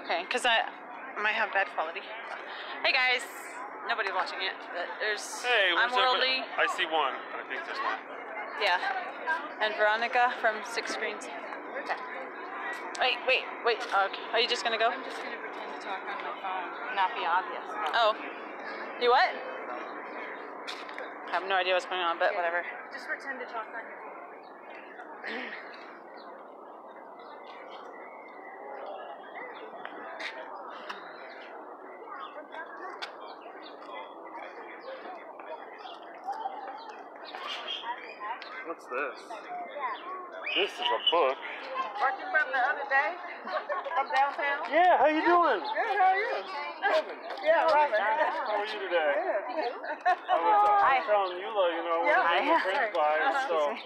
Okay, because I might have bad quality. Hey guys, nobody's watching it, but there's. Hey, I'm worldly. I see one. I think there's one. Yeah, and Veronica from 6 Screens. Wait. Okay, are you just gonna go? I'm just gonna pretend to talk on my phone, not be obvious. Oh, you what? I have no idea what's going on, but whatever. Just pretend to talk on your phone. What's this? This is a book. Weren't you from the other day? From downtown? Yeah, how you doing? Good, how are you? Yeah, Robin. How are you today? Good. I was telling Eula, you know, when I was friends by, so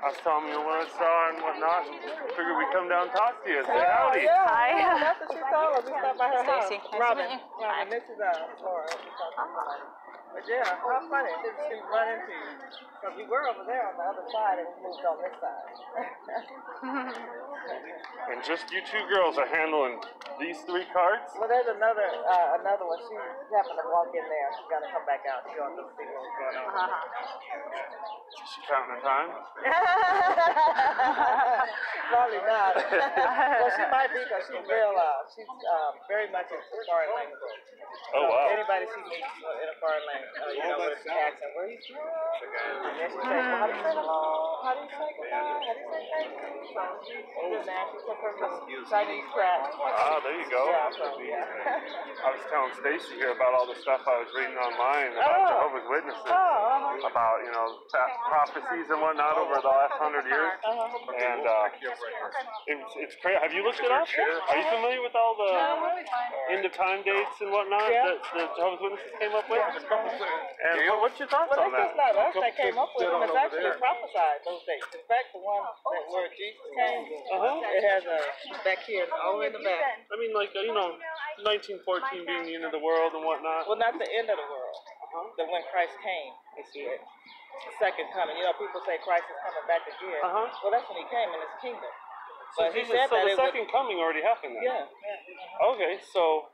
I was telling you what I saw and whatnot, and figured we'd come down and talk to you. Say howdy. Yeah, Hi. that's what she told us. We stopped by her house. Stacy, nice to Robin. meet you. Robin, this is Laura. But yeah, how funny. She run into you. Because we were over there on the other side and we moved on this side. And just you two girls are handling these 3 cards? Well, there's another one. She happened to walk in there. She's going to come back out. She wants to see what's going on. Is she counting the time? Probably not. Well, she might be because she's real she's very much in foreign language. Oh, wow. Anybody she meets in a foreign language, you know, with an accent, where are you from? And then she says, well, how do you say hello? How do you say goodbye? How do you say thank you? So she's in there. She took her some Chinese crap. Ah, there you go. Yeah, so, yeah. I was telling Stacy here about all the stuff I was reading online about Jehovah's Witnesses, about, you know, prophecies and whatnot over the last 100 years. And it's crazy. Have you looked it up? Are you familiar with all the end of time dates and whatnot that the Jehovah's Witnesses came up with? And what's your thoughts on that? It's not us that came up with them. It's actually prophesied those dates. In fact, the one where Jesus came, it has a back here, all in the back. I mean, like, you know, 1914 being the end of the world and whatnot. Well, not the end of the world. That when Christ came, it's the second coming. You know, people say Christ is coming back again. Well, that's when he came in his kingdom. So, he said the second coming already happened then? Yeah. Okay, so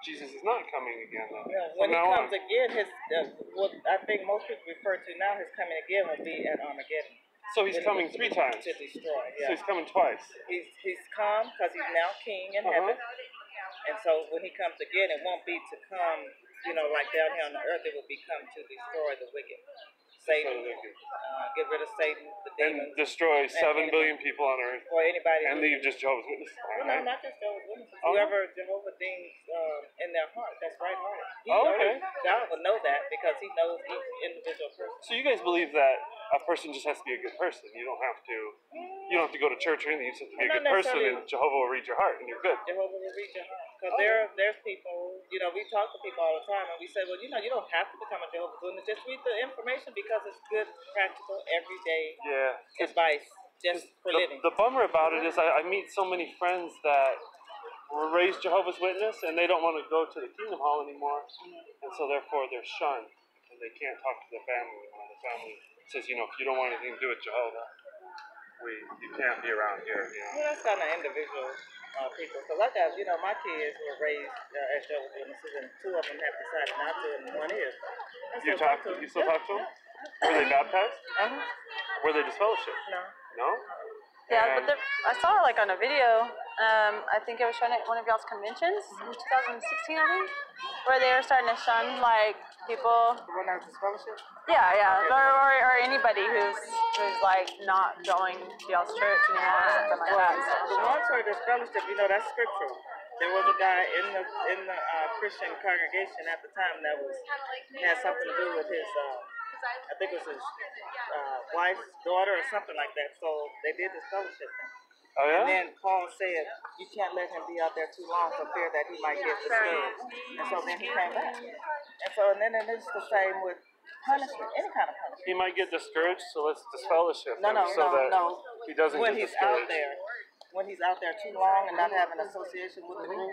Jesus is not coming again then? Yeah. When he comes again, what I think most people refer to now, his coming again will be at Armageddon. So he's coming 3 times? To destroy, yeah. So he's coming twice? He's come because he's now king in heaven. And so when he comes again, it won't be to come, you know, like down here on the earth, it will become to destroy the wicked. Satan, get rid of Satan, the demons. And destroy 7 billion people on earth. Or anybody. And leave just Jehovah's Witnesses. Well, no, not just Jehovah's Witnesses. Whoever Jehovah deems in their heart, that's right heart. God will know that because he knows each individual person. So you guys believe that a person just has to be a good person. You don't have to go to church or anything. You just have to be a good person and Jehovah will read your heart and you're good. Jehovah will read your heart. Because there's people, you know, we talk to people all the time and we say, well, you know, you don't have to become a Jehovah's Witness. Just read the information because it's good, practical, everyday advice just for living. The bummer about it is I meet so many friends that were raised Jehovah's Witness and they don't want to go to the Kingdom Hall anymore. And so therefore they're shunned and they can't talk to their family anymore. The family says, you know, if you don't want anything to do with Jehovah, you can't be around here. You know? Well, that's kind of individual people. So like that, you know, my kids were raised as Jehovah's Witnesses, and 2 of them have decided not to, and 1 is. You still talk to them? Were they baptized? Were they disfellowshipped? No? Yeah, but I saw it like on a video. I think it was shown at one of y'all's conventions in 2016, I think, where they were starting to shun like people. The one that was disfellowship? Yeah, or anybody who's like not going to y'all's church anymore or something like that. The ones who are disfellowship, you know, that's scriptural. There was a guy in the Christian congregation at the time that had something to do with his. I think it was his wife's daughter or something like that. So they did disfellowship him. Oh, yeah? And then Paul said, you can't let him be out there too long for fear that he might get discouraged. And so then he came back. And then it's the same with punishment, any kind of punishment. He might get discouraged, so let's disfellowship him No. he doesn't when get he's discouraged. When he's out there too long and not having association with the group,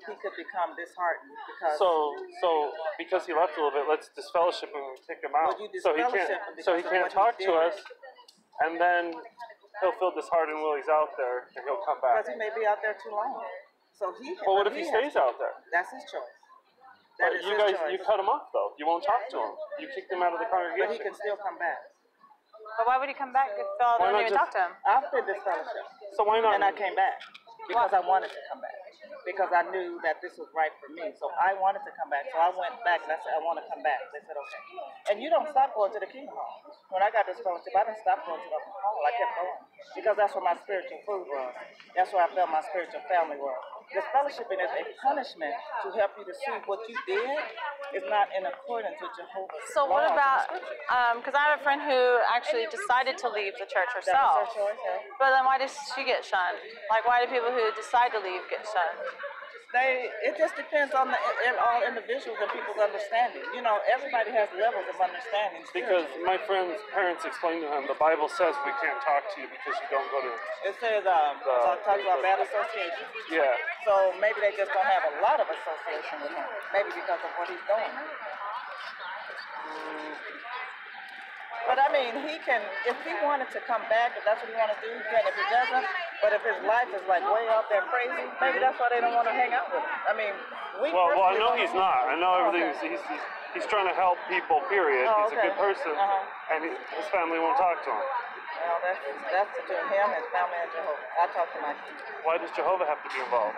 he could become disheartened because. So because he left a little bit, let's disfellowship him and kick him out. So he can't talk to us, and then he'll feel disheartened while he's out there, and he'll come back. Because he may be out there too long. So he. Well, what if he stays out there? That's his choice. But you guys, you cut him off though. You won't talk to him. You kicked him out of the congregation. But he can still come back. But why would he come back if y'all didn't even talk to him? After this fellowship. So why not? And I came back because I wanted to come back. Because I knew that this was right for me. So I wanted to come back. So I went back and I said, I want to come back. They said, okay. And you don't stop going to the King Hall. When I got this fellowship, I didn't stop going to the hall. I kept going. Because that's where my spiritual food was. That's where I felt my spiritual family was. This fellowshipping is a punishment to help you to see what you did is not in accordance with Jehovah's So what laws about, and scriptures. because I have a friend who actually decided to leave the church herself. That was her choice, yeah. But then why does she get shunned? Like, why do people who decide to leave get shunned? It just depends on all individuals and people's understanding. You know, everybody has levels of understanding. Because my friend's parents explained to him, the Bible says we can't talk to you because you don't go to. It says, talks about bad association. Yeah. So maybe they just don't have a lot of association with him. Maybe because of what he's doing. But I mean, he can, if he wanted to come back, if that's what he wanted to do, he can. If he doesn't, but if his life is like way out there crazy, maybe that's why they don't want to hang out with him. I mean, Well, I know he's not. I know everything. Okay. He's trying to help people. Period. Oh, he's a good person, and his family won't talk to him. Well, that's between him, his family, and Jehovah. I talk to my kids. Why does Jehovah have to be involved?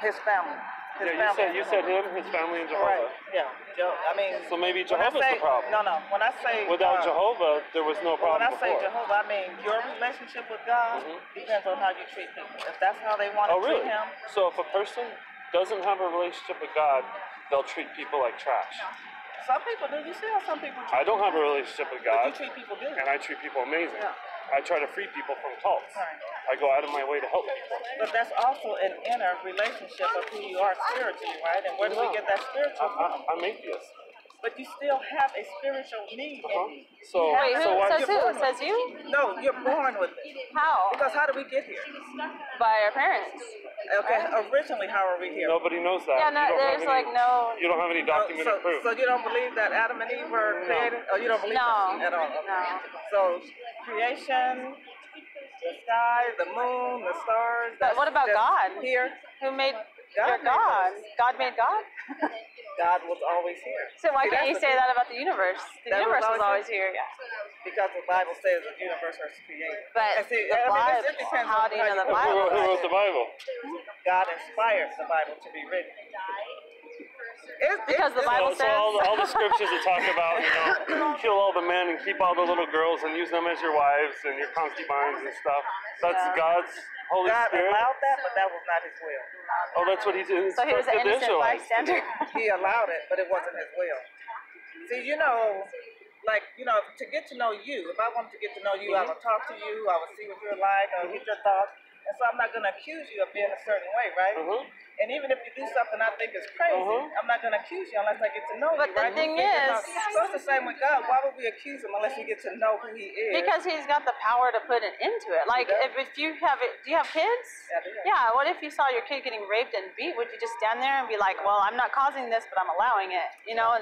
His family. You said him, his family, and Jehovah. Right. Yeah. I mean. So maybe Jehovah's the problem. No. When I say without Jehovah, there was no problem. When I say before. Jehovah, I mean your relationship with God depends on how you treat people. If that's how they want to treat him. So if a person doesn't have a relationship with God, they'll treat people like trash. Some people do. You see how some people treat I don't have a relationship with God. But you treat people good. And I treat people amazing. Yeah. I try to free people from cults. Right. I go out of my way to help people. But that's also an inner relationship of who you are spiritually, right? And where do we get that spiritual from? I'm atheist. But you still have a spiritual need in you. So, wait, who says who? Says you? No, you're born with it. How? Because how did we get here? By our parents. Okay, originally, how are we here? Nobody knows that. Yeah, no, there's like no. You don't have any documented proof. So you don't believe that Adam and Eve were created? Oh, you don't believe that at all? Okay. No. So creation, the sky, the moon, the stars. But what about God? Here? Who made God? God made God? God was always here. So why can't you say that about the universe? The universe was always here, yeah. Because the Bible says the universe was created. But see, the Bible, it depends how do you know the Bible? Who wrote the Bible? God inspired the Bible to be written. Because the Bible says. So all the scriptures that talk about, kill all the men and keep all the little girls and use them as your wives and your concubines and stuff. That's God's Holy Spirit. God allowed that, but that was not His will. Oh, that's what He did. So He was an innocent bystander. He allowed it, but it wasn't His will. See, to get to know you, if I wanted to get to know you, I would talk to you, I would see what you're like, I would get your thoughts. And so I'm not going to accuse you of being a certain way, right? And even if you do something I think is crazy, I'm not going to accuse you unless I get to know you, right? But the thing is... So it's the same with God. Why would we accuse Him unless we get to know who He is? Because He's got the power to put it into it. Like, if you have it... Do you have kids? Yeah, I do. Yeah, what if you saw your kid getting raped and beat? Would you just stand there and be like, well, I'm not causing this, but I'm allowing it?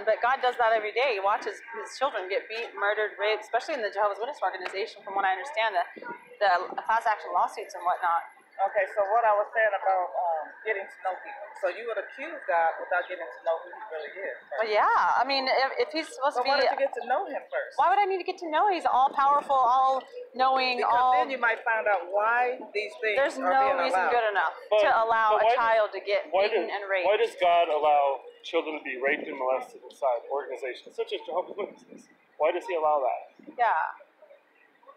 But God does that every day. He watches His children get beat, murdered, raped, especially in the Jehovah's Witness organization, from what I understand, the class action lawsuits and whatnot. Okay, so what I was saying about getting to know people. So you would accuse God without getting to know who He really is. Right? Well, yeah. I mean, if He's supposed to be... why did you get to know Him first? Why would I need to get to know? He's all-powerful, all-knowing, Because then you might find out why these things There's are no being reason allowed. good enough to allow a child to get beaten and raped. Why does God allow children to be raped and molested inside organizations such as Jehovah's Witnesses? Why does He allow that? Yeah.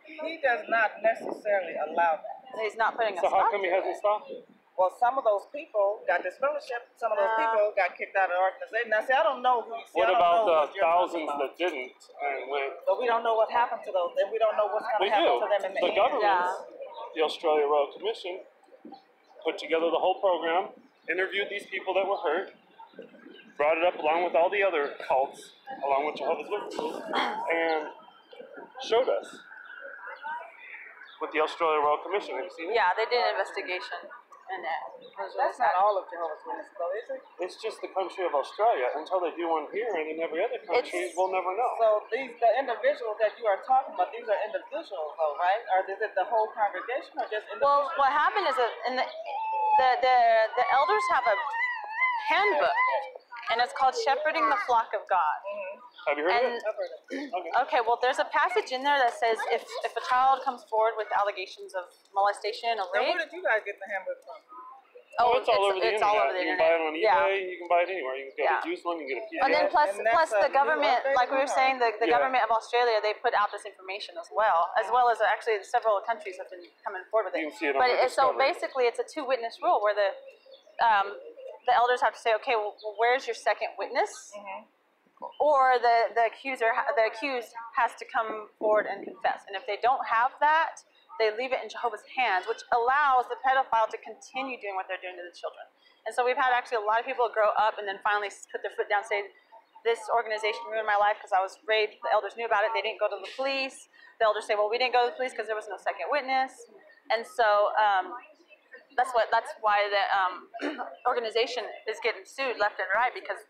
He does not necessarily allow that. He's not putting a So stop how come He hasn't stopped it? Well, some of those people got this fellowship. Some of those people got kicked out of the organization. Now, see, I don't know who. What about the thousands that didn't and went? But we don't know what happened to those, and we don't know what's going to happen to them in the end. The government, the Australia Royal Commission, put together the whole program, interviewed these people that were hurt, brought it up along with all the other cults, along with Jehovah's Witnesses, and showed us. With the Australia Royal Commission, have you seen it? Yeah, they did an investigation. And that's not all of Jehovah's Witnesses, though, is it? It's just the country of Australia. Until they do one here and in every other country, we'll never know. So the individuals that you are talking about, these are individuals, though, right? Or is it the whole congregation, or just individuals? Well, what happened is that The elders have a handbook, and it's called Shepherding the Flock of God. Have you heard of it? I've heard it. Okay, well, there's a passage in there that says if a child comes forward with allegations of molestation or Now, rape, where did you guys get the handbook from? It's all over the internet. all over the you can internet. buy it on eBay. You can buy it anywhere. You can go Yeah. to Juiceland, you can get a PDF. And then plus And that's the a government, new update like we were one, saying, the Yeah. government of Australia, they put out this information as well as actually several countries have been coming forward with it. You can see it on But the so Discovery. basically, it's a two-witness rule where the elders have to say, okay, well, where's your second witness? Or the accused has to come forward and confess. And if they don't have that, they leave it in Jehovah's hands, which allows the pedophile to continue doing what they're doing to the children. And so we've had actually a lot of people grow up and then finally put their foot down and say, this organization ruined my life because I was raped. The elders knew about it. They didn't go to the police. The elders say, well, we didn't go to the police because there was no second witness. And so that's why the organization is getting sued left and right, because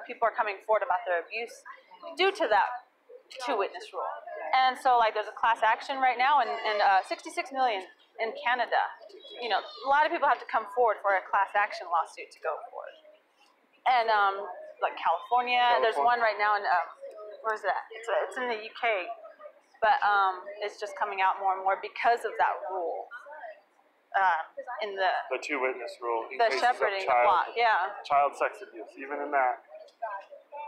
people are coming forward about their abuse due to that two-witness rule. And so there's a class action right now, and 66 million in Canada. A lot of people have to come forward for a class action lawsuit to go forward. And California, there's one right now in where is that? It's in the UK, but it's just coming out more and more because of that rule. In the two-witness rule. The shepherding the flock, yeah. Child sex abuse, even in that,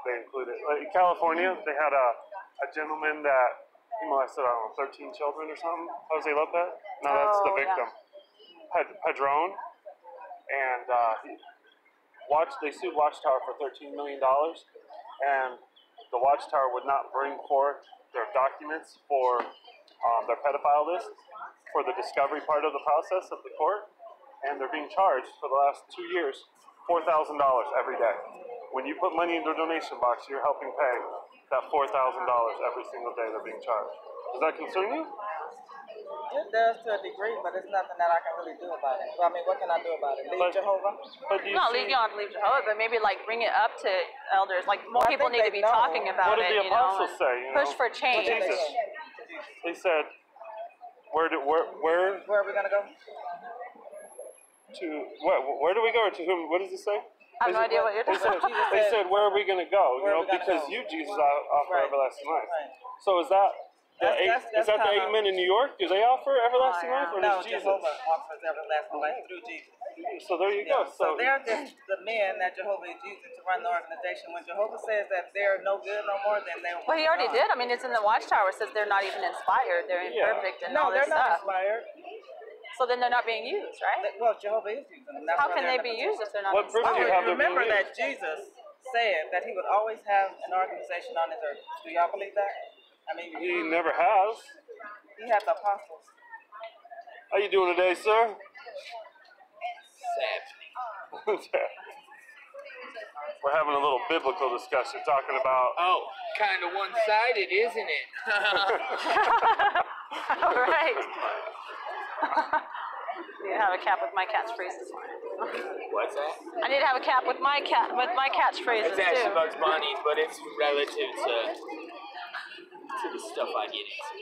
they include it. Like in California, they had a gentleman that he molested, 13 children or something. Jose Lopez? No, that's the victim. Yeah. Padron, and they sued Watchtower for $13 million, and the Watchtower would not bring forth their documents for their pedophile list for the discovery part of the process of the court, and they're being charged for the last 2 years $4,000 every day. When you put money into a donation box, you're helping pay that $4,000 every single day they're being charged. Does that concern you? It does to a degree, but it's nothing that I can really do about it. Well, I mean, what can I do about it? Leave Jehovah? But you don't have to leave Jehovah, but maybe bring it up to elders. More people need to be talking about it. What did the apostles say? Push for change. They said, where are we gonna go? To what? Where do we go? Or to whom? What does it say? I have no idea what you're talking about. They said, where are we going to go? Because you, Jesus, offer everlasting life. Right. So is that the 8 men in New York? Do they offer everlasting life, or does Jesus? Jehovah offers everlasting life through Jesus. So there you go. So they're just the men that Jehovah is using to run the organization. When Jehovah says that they're no good no more, then they. Well, he already did. I mean, it's in the Watchtower. It says they're not even inspired. They're imperfect and all this stuff. No, they're not inspired. So then they're not being used, right? Well, Jehovah is using them. How can they be used if they're not inspired? Remember that Jesus said that he would always have an organization on his earth. Do y'all believe that? I mean, he never has. He had the apostles. How you doing today, sir? Sad. We're having a little biblical discussion, talking about. Oh, kind of one-sided, isn't it? All right. I need to have a cap with my catchphrases. What's that? I need to have a cap with my catchphrases It's actually too. Bugs Bunny's, but it's relative to the stuff I get into.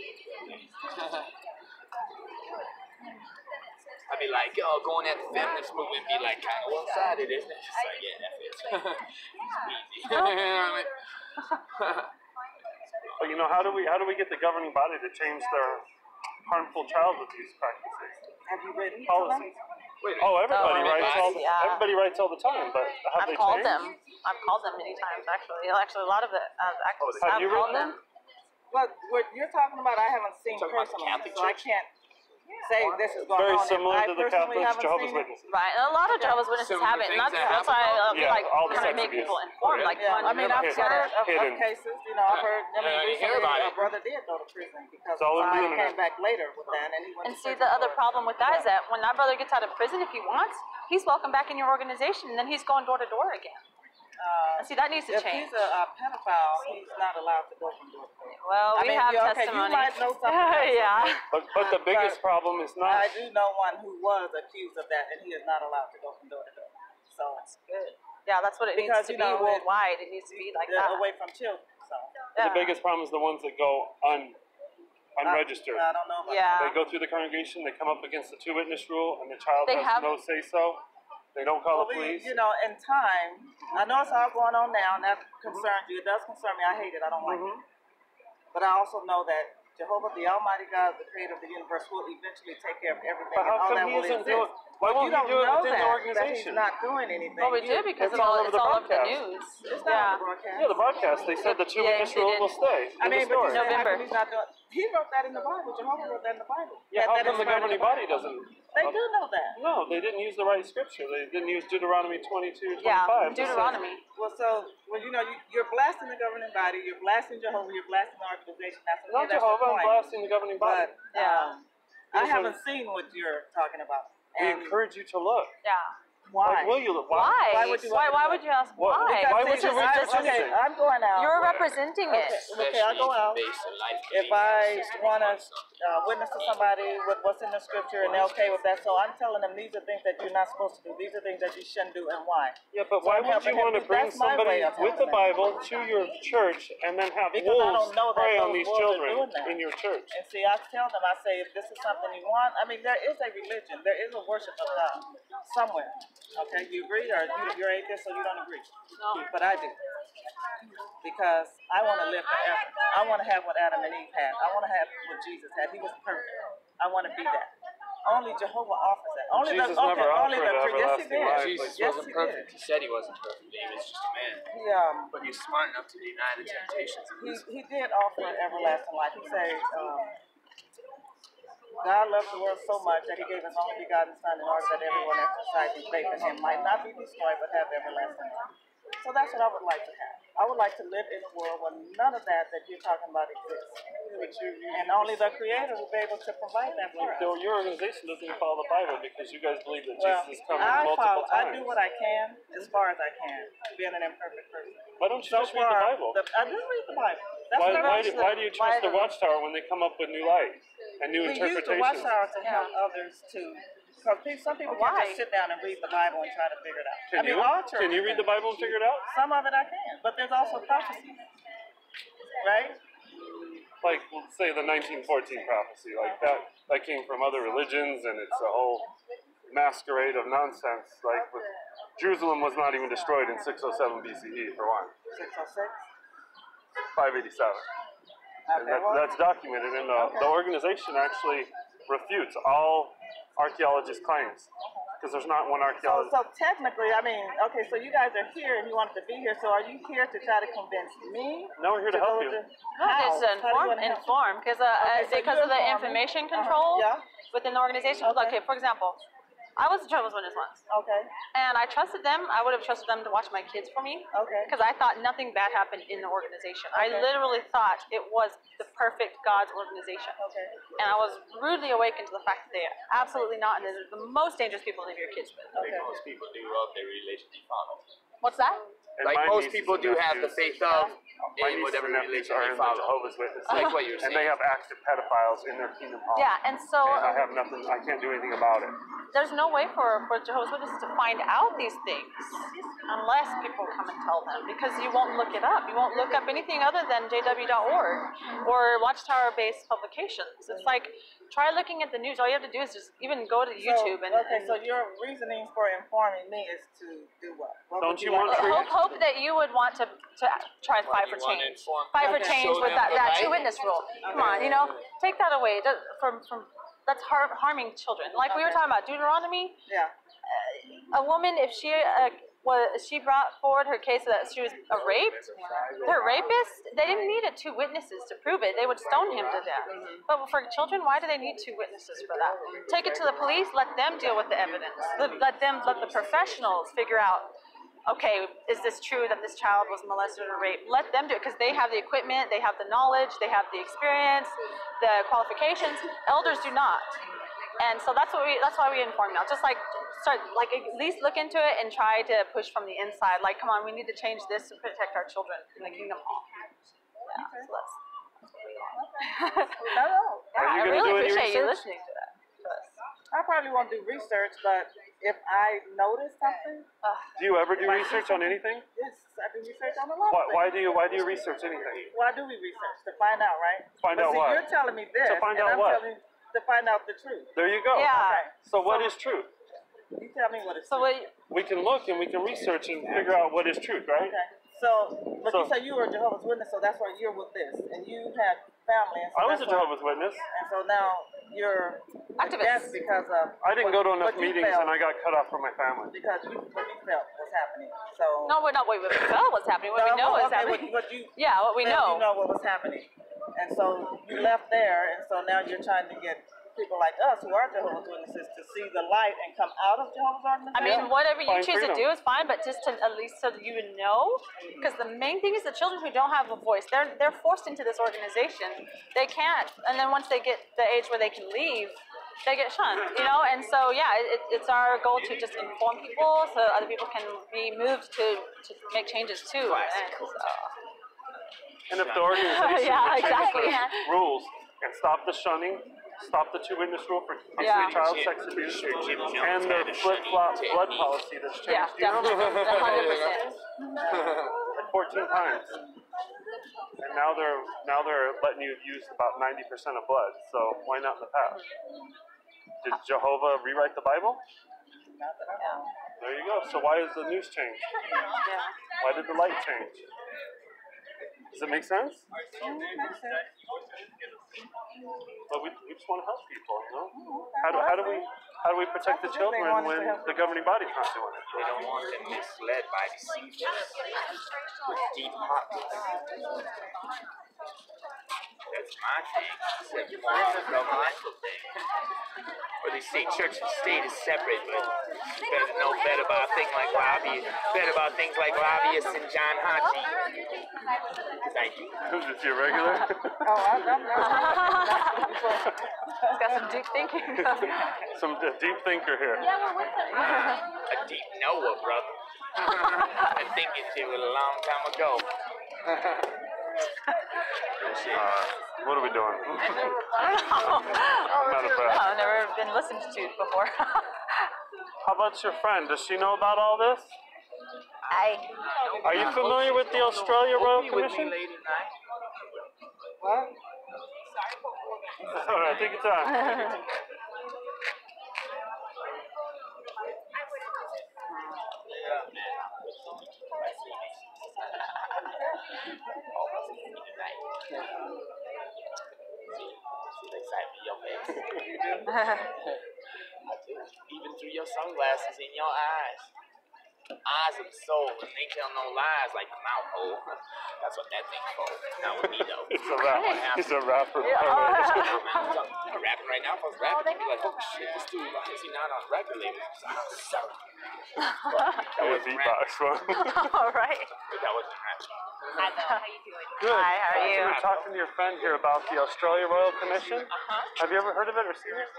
I'd be like, going at the feminist movement be like kind of one-sided, isn't it? It's like, yeah, that fits. But how do we get the governing body to change their harmful child abuse practices? Have you written policies? Everybody writes all the time, but have they called changed? I've called them many times, actually. Actually, a lot of the activists have you called written them. What you're talking about, I haven't seen personally, so I can't say this is going Very on. similar to the Catholics, Jehovah's Witnesses. Right, and a lot of Jehovah's Witnesses have it, and that's why I kind of make people informed. I mean, I've heard of cases. I've heard. Recently, a brother did go to prison because he came back later with that, and he went. And see, the other problem with that is that when that brother gets out of prison, if he wants, he's welcome back in your organization, and then he's going door to door again. And see, that needs to change. If he's a pedophile, he's not allowed to go from door to door. Well, we have testimony. You might know something. Yeah. But the biggest problem is not. I do know one who was accused of that, and he is not allowed to go from door to door. So that's good. Yeah, that's what it needs to be worldwide. It needs to be like that. Away from children. So. The biggest problem is the ones that go unregistered. I don't know about Yeah. They go through the congregation, they come up against the 2-witness rule, and the child They has have- no say-so. They don't call the police. You know, in time, I know it's all going on now, and that concerns you. It does concern me. I hate it. I don't like it. But I also know that Jehovah, the Almighty God, the creator of the universe, will eventually take care of everything. But how and all come that he will isn't exist. doing? Why won't You he don't do it know within the that organization? he's not doing anything. Well, we do because It's all over it's the all over the broadcast. news. It's not on the broadcast. Yeah, the broadcast. They said the 2-witness they rule did. will stay. I mean, but you story. said, how November. come he's not doing? He wrote that in the Bible. Jehovah wrote that in the Bible. Yeah, how That come the is part of governing body doesn't? They do know that. No, they didn't use the right scripture. They didn't use Deuteronomy 22:25. Yeah, Deuteronomy. Well, so, you know, you're blasting the governing body, you're blasting Jehovah, you're blasting the organization. That's okay, Not that's Jehovah, your I'm point. blasting the governing body. But Yeah. I haven't seen what you're talking about. We And encourage you to look. Yeah. why? Like, will you look? Why? Why would you want Why to would you ask What- why? why would This you is read just- this Okay, anything? I'm going out. You're representing it. Okay, I'll go out. Based on life If I want to witness to somebody with what's in the scripture and they're okay with that, so I'm telling them these are things that you're not supposed to do. These are things that you shouldn't do and why. Yeah, but So why I'm would you helping want to him. bring That's my somebody way of with the helping him. Bible to your church and then have Because I wolves don't know that prey on those these wolves are children doing that. in your church? And see, I tell them, I say, if this is something you want, I mean, there is a religion, there is a worship of God somewhere. Okay, you agree, or you're atheist, so you don't agree? No. But I do. Because I want to live forever. I want to have what Adam and Eve had. I want to have what Jesus had. He was perfect. I want to be that. Only Jehovah offers that. Only Jesus the, never only offered the yes, he everlasting did. life. Jesus Yes, wasn't he perfect. did. He said he wasn't perfect. He was just a man. He, But he's smart enough to deny the temptations of Lucifer. he did offer everlasting life. He said, God loved the world so much that he gave his only begotten Son in order that everyone exercising faith in him might not be destroyed but have everlasting life. So that's what I would like to have. I would like to live in a world where none of that you're talking about exists. And only the Creator will be able to provide that for us. Though your organization doesn't follow the Bible because you guys believe that Well, Jesus is coming multiple times. I do what I can as far as I can, being an imperfect person. Why don't you So just read the far, Bible? I do read the Bible. That's what I'm Why do you trust the Watchtower when they come up with new light and new We use the interpretations? Watchtower to help others to. Because some people can't just sit down and read the Bible and try to figure it out. Can you read the Bible and figure it out? Some of it I can, but there's also prophecy, right? Like, let's say the 1914 prophecy, like that came from other religions, and it's a whole masquerade of nonsense. Like, Jerusalem was not even destroyed in 607 BCE, for one. 606. 587. And that's documented, and the organization actually refutes all archaeologists' claims, because there's not one archaeologist. So technically, I mean, okay, so you guys are here and you wanted to be here, so are you here to try to convince me? No, we're here to help you. How? It's to inform, because because of the information control within the organization. Okay, for example, I was a Jehovah's Witness once. Okay. And I trusted them. I would have trusted them to watch my kids for me. Okay. Because I thought nothing bad happened in the organization. I literally thought it was the perfect God's organization. Okay. And I was rudely awakened to the fact that they are absolutely not, and they're the most dangerous people to leave your kids with. Okay. Most people do love their religion they follow. What's that? And Like my most nieces people and do have the nephews- faith of My in nieces whatever and nephews religion are they in the follow. Jehovah's Witnesses. Like what you were And saying. they have active pedophiles in their kingdom hall. Yeah, and so And I have nothing, I can't do anything about it. there's no way for Jehovah's Witnesses to find out these things unless people come and tell them, because you won't look it up. You won't look up anything other than jw.org or Watchtower-based publications. It's like, try looking at the news. All you have to do is just even go to YouTube and... So your reasoning for informing me is to do what? Don't you want free- Hope that you would want to try to fight for You wanna change. inform Fight for people, change show with them that the true light. witness rule. Come on, take that away from that's harming children. Like we were talking about Deuteronomy. Yeah. A woman, if she brought forward her case that she was raped, her rapist, they didn't need two witnesses to prove it. They would stone him to death. But for children, why do they need two witnesses for that? Take it to the police. Let them deal with the evidence. Let the professionals figure out. Okay, is this true that this child was molested or raped? Let them do it, because they have the equipment, they have the knowledge, they have the experience, the qualifications. Elders do not. And so that's why we inform now. Just start at least look into it and try to push from the inside. Like, come on, we need to change this to protect our children in the kingdom hall. Yeah, so that's what we want. No. Yeah, I Are you gonna really do any appreciate you research? listening to that. I probably won't do research, but if I notice something. Do you ever do research on anything? Yes, I do research on a lot of things. Why do you research anything? Why do we research? To find out, right? Find but out see, what? You're telling me this, To find out and I'm what? telling you to find out the truth. There you go. Yeah. Okay. So what is truth? You tell me what is So truth. We can look and we can research and figure out what is truth, right? Okay. But you say you were a Jehovah's Witness, so that's why you're with this, and you had family. And so I was a that's why- Jehovah's Witness. And so now you're Activist. That's because of. I didn't go to enough what you meetings felt, and I got cut off from my family. Because what you felt was happening. So. No, we're not. Wait, we felt what's happening. What we know is happening. What you yeah, what we know. You know what was happening, and so you left there, and so now you're trying to get people like us who are Jehovah's Witnesses to see the light and come out of Jehovah's Witnesses. I mean, whatever you Find choose freedom. to do is fine, but just to at least so that you know, because the main thing is the children who don't have a voice, they're forced into this organization. They can't, and then once they get the age where they can leave, they get shunned, you know. And so yeah, it's our goal to just inform people so other people can be moved to make changes too. And so. And if the organization Yeah, would change exactly. the rules and stop the shunning, stop the 2-witness rule for Yeah. child sex abuse, and the flip-flop blood policy that's changed. Yeah, definitely, 100%. Like 14 times. And now they're letting you use about 90% of blood. So why not in the past? Did Jehovah rewrite the Bible? There you go. So why has the news changed? Why did the light change? Does it make sense? But we just want to help people, you know? How do we protect the children when the governing body's not doing it? They don't want them misled by deceivers with deep pockets. That's my thing. It's more of a governmental thing. Where they say church and state is separate, but you better know better about things like lobbyists and John Haji. Thank you. Who's this, your regular? He's got some deep thinking. Some deep thinker here. A deep Noah, brother. Been thinking to it a long time ago. What are we doing? I don't know. Not a bad. I've never been listened to before. How about your friend? Does she know about all this? Are you familiar with the Australia Royal Commission? What? All right, take your time. Even through your sunglasses in your eyes. Eyes of the soul, and they tell no lies like the mouth hole. That's what that thing's for. Not with me though. He's a rapper. He's a rapper. I'm rapping right now. If I was rapping, I'd be like, oh shit, this dude, why is he not on record label? Sorry. That was beatbox one. All right. That wasn't rapping. Hi, Bill. How you doing? Good. Hi, how are you? We were talking to your friend here about the Australia Royal Commission. Have you ever heard of it or seen it?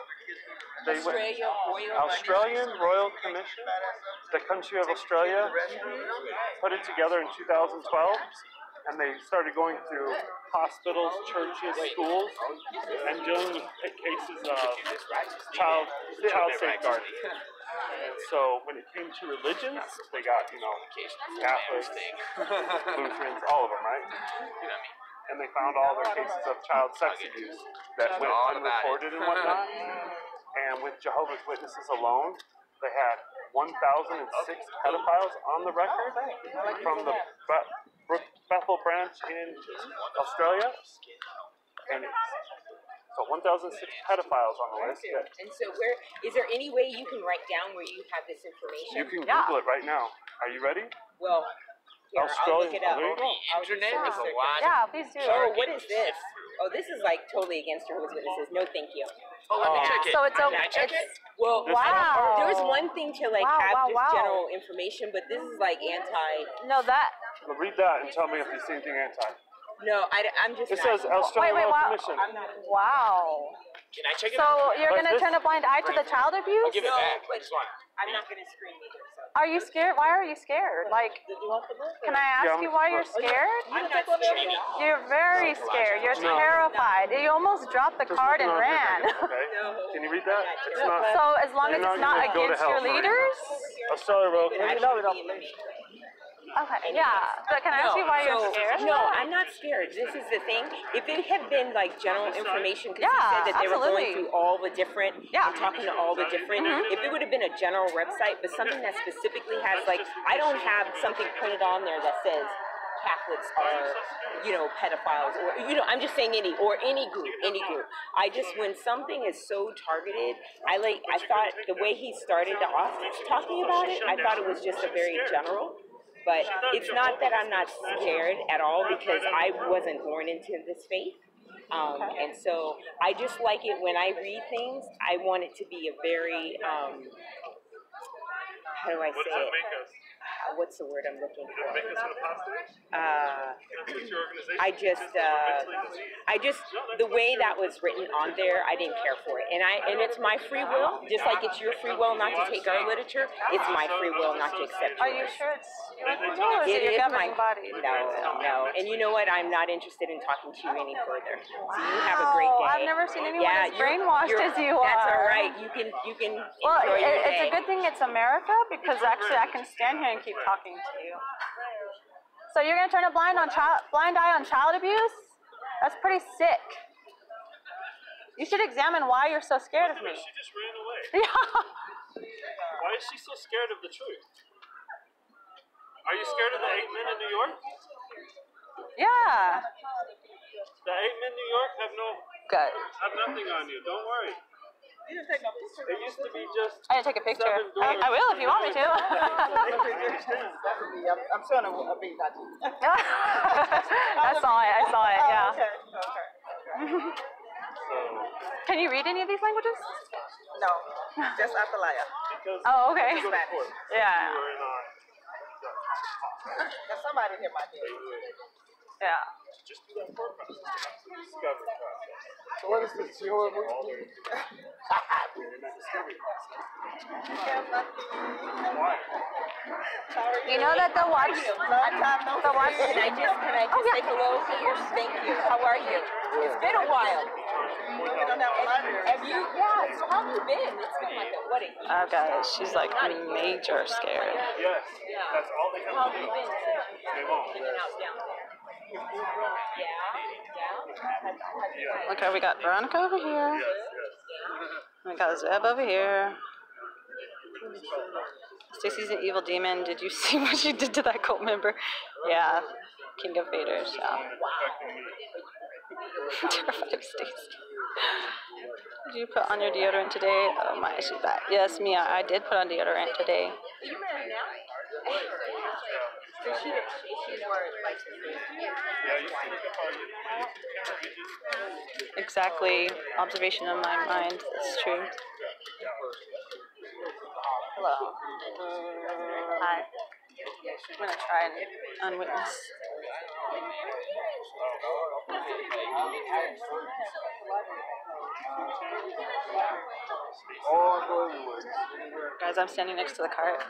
Australian Royal Commission, the country of Australia, put it together in 2012, and they started going through hospitals, churches, schools, and dealing with cases of child safeguarding. So when it came to religions, they got, Catholics, Lutherans, all of them, right? And they found all their cases of child sex abuse that went unreported and whatnot. And with Jehovah's Witnesses alone, they had 1,006 pedophiles on the record from the Bethel branch in Australia. And so 1,006 pedophiles on the list. And so is there any way you can write down where you have this information? You can Google it right now. Are you ready? Well, here, I'll look it up. There you go. Internet is a wide. Yeah, please do. Oh, what is this? Oh, this is like totally against Jehovah's Witnesses. No, thank you. Oh, let me check it. So it's Can okay. I check it? Well, Wow. there was one thing to like Wow, have wow, just wow. general information, but this is like anti. No, that. Well, read that and tell me if you see anything anti. No, I'm just. It not. says Australia Royal wow. Commission. Wow. Can I check it? So you're But gonna this- turn a blind eye to the child abuse? I'll give it back. Which one? I'm not gonna scream either. So. Are you scared? Why are you scared? Like, can I ask Yeah, you why you're scared? I'm not screaming. You're very scared. You're terrified. You almost dropped the card and ran. Okay. Can you read that? It's not. So as long as You're it's not not gonna go to against hell your for it. leaders? Oh, sorry, bro. Okay, yeah. But can I ask you why you're scared? No, I'm not scared. This is the thing. If it had been like general information, because Yeah, he said that they were absolutely. going through all the different, Yeah. and talking to all the different, if it would have been a general website, but something that specifically has like, I don't have something printed on there that says Catholics are, you know, pedophiles, or, you know, I'm just saying any group. I just, when something is so targeted, I thought the way he started off talking about it, I thought it was just a very general. But it's not that I'm not scared at all, because I wasn't born into this faith. And so I just like it when I read things, I want it to be a very, how do I say it? What's the word I'm looking for? I just, the way that was written on there, I didn't care for it. And it's my free will, just like it's your free will not to take our literature, it's my free will not to accept Are yours. you sure it's your free will or is it It your is governing body? No. And you know what? I'm not interested in talking to you any further. So you have a great day. I've never seen anyone as you're- brainwashed as you are. That's all right. You can Well, enjoy your it's day. a good thing it's America, because actually I can stand here and keep talking to you. So you're gonna turn a blind eye on child abuse? That's pretty sick. You should examine why you're so scared of me. She just ran away. Yeah. Why is she so scared of the truth? Are you scared of the 8 men in New York? Yeah. The 8 men in New York Good. have nothing on you. Don't worry. You didn't take no picture. It used to be just. I didn't take a picture. 7 doors. I will if you want me to. I'm showing a beat, not you. I saw it, yeah. Okay. Can you read any of these languages? No, just Atalaya. Oh, okay. Spanish. Yeah. There's somebody here might be. Yeah. Just do that court process. Discovery process. So what is this? Jehovah? You know that the watch. Can I just say hello here? Thank you. How are you? It's been a while. Have you? Yeah. So how have you been? It's been like what a year. Oh, guys, she's like major scared. Yes. That's all they How have have to you do. been? They won't. Hanging out down there. Yeah. Okay, we got Veronica over here. Yes, yes. We got Zeb over here. Stacy's an evil demon. Did you see what she did to that cult member? Yeah, King of Faders. Yeah. Terrified of Stacy. Did you put on your deodorant today? Oh my, she's bad. Yes, Mia, I did put on deodorant today. Are you married now? So she more like Exactly. Observation of my mind. That's true. Hello. Hi. I'm gonna try and unwitness. Guys, I'm standing next to the cart.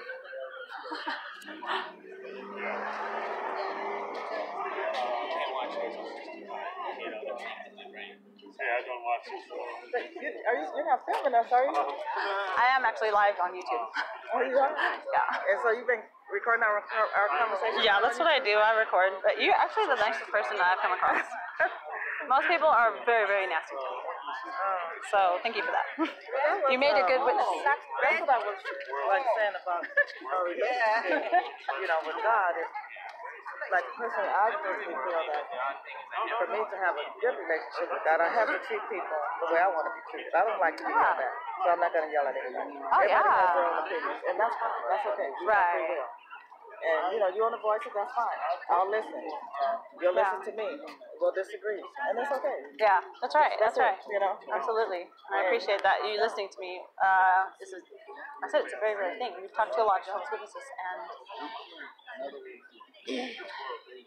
Yeah, I don't watch this. You're not filming us, are you? I am actually live on YouTube. Oh, you are? Yeah. And so you've been recording our conversation? Yeah, that's what I do. I record. But you're actually the nicest person that I've come across. Most people are very, very nasty to me. So thank you for that. You made a good witness. That's what I was like saying about you know, with God. Like personally, I personally feel that for me to have a good relationship with God, I have to treat people the way I want to be treated. I don't like to be yelled at, so I'm not going to yell at anyone. Everybody has their own opinions, and that's fine. That's okay. We have free will. And you know, you want to voice it, that's fine. I'll listen. You'll listen to me. We'll disagree, and it's okay. Yeah, that's right. That's right. You know, Absolutely. I appreciate that you listening to me. This is, I said it's a very rare thing. We've talked to a lot of Jehovah's Witnesses,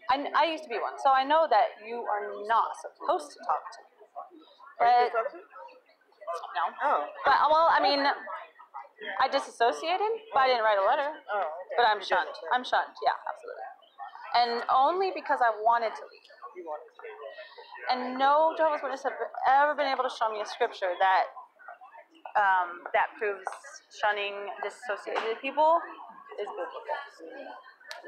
and I used to be one, so I know that you are not supposed to talk to me. But No. Oh. But, well, I mean, I disassociated, but I didn't write a letter. Oh, okay. But I'm shunned. I'm shunned, yeah, absolutely. And only because I wanted to leave. You wanted to leave. And no Jehovah's Witnesses have ever been able to show me a scripture that that proves shunning disassociated people is biblical.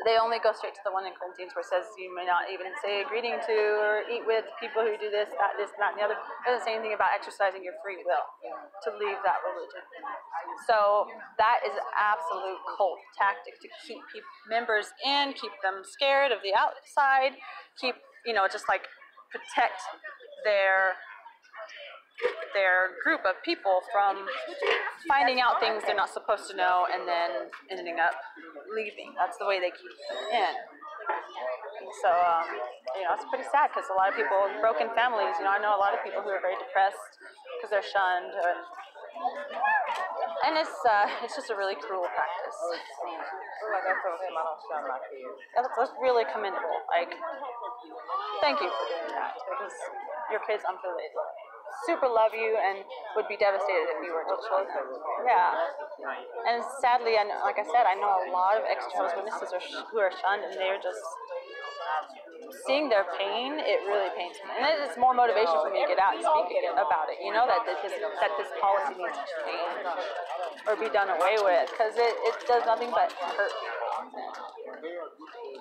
They only go straight to the one in Corinthians where it says you may not even say a greeting to or eat with people who do this, that, and the other. It doesn't say anything about exercising your free will to leave that religion. So that is an absolute cult tactic to keep members in, keep them scared of the outside, keep, just like protect their group of people from finding out things they're not supposed to know and then ending up leaving. That's the way they keep them in. So, it's pretty sad because a lot of people, broken families, I know a lot of people who are very depressed because they're shunned. And it's just a really cruel practice. Like I told him, I don't shun my kids. That's really commendable. Like, thank you for doing that because your kids, I'm sure they super love you and would be devastated if you were to choose them. Yeah. And sadly, like I said, I know a lot of ex-Jehovah's Witnesses who are shunned, and they're just seeing their pain. It really pains me, and it's more motivation for me to get out and speak about it. That this policy needs to change or be done away with because it does nothing but hurt people.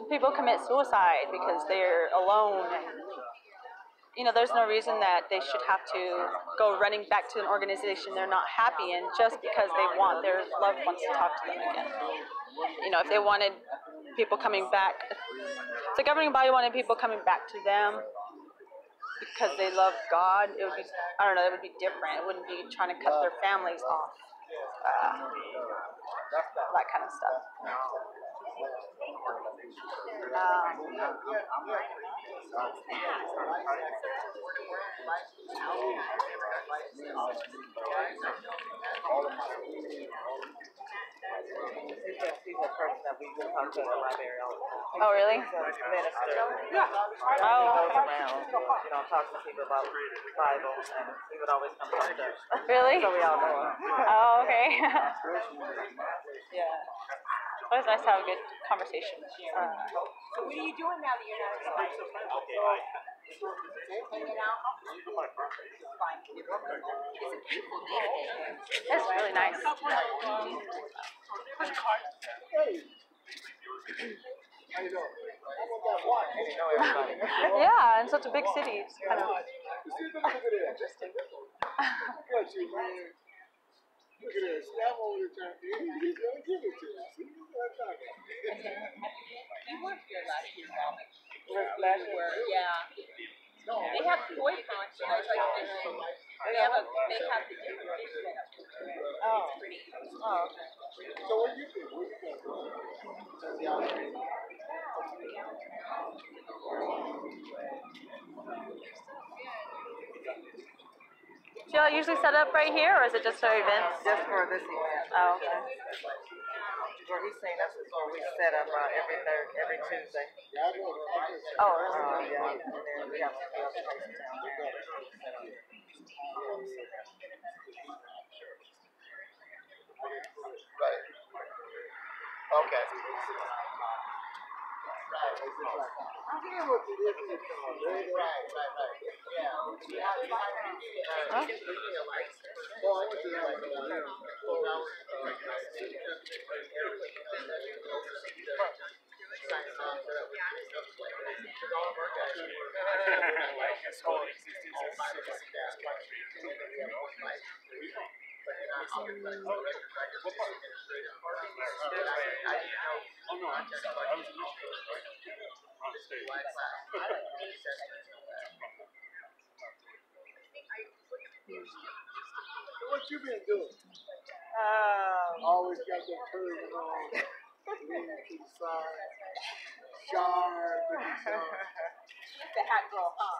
People commit suicide because they're alone. And, there's no reason that they should have to go running back to an organization they're not happy in just because they want their loved ones to talk to them again. If they wanted people coming back, if the governing body wanted people coming back to them because they love God, it would be, it would be different. It wouldn't be trying to cut their families off. That kind of stuff. He's a person that we will talk to in the library all the time. Oh, really? He's a minister. Yeah. He goes around, talking to people about the Bible, and he would always come talk to us. Really? So we all know him. Oh, okay. Yeah. It's always nice to have a good conversation. So what are you doing now that you're not excited? Hanging out? Fine. It's a beautiful day. It's really nice. Yeah, in such a big city, it's kind of interesting. Look at this. I'm over here trying to he's going to give it to us. He's what I'm talking about. You weren't here last year, Last year? Yeah. They have koi ponds, they have the different fish that have. Oh. It's pretty. Oh, okay. So what do you think? Where you going? Do y'all usually set up right here, or is it just for events? Just for this event. Oh, okay. Where he's saying that's where we set up every Tuesday. Oh, really? Yeah. And then we have a few other places in town. Right. Okay. I hear what you did in the car, right? Yeah. Huh? Well, I went to that What you been doing? Always got that curve on, lean to the side, sharp. The hat girl, huh?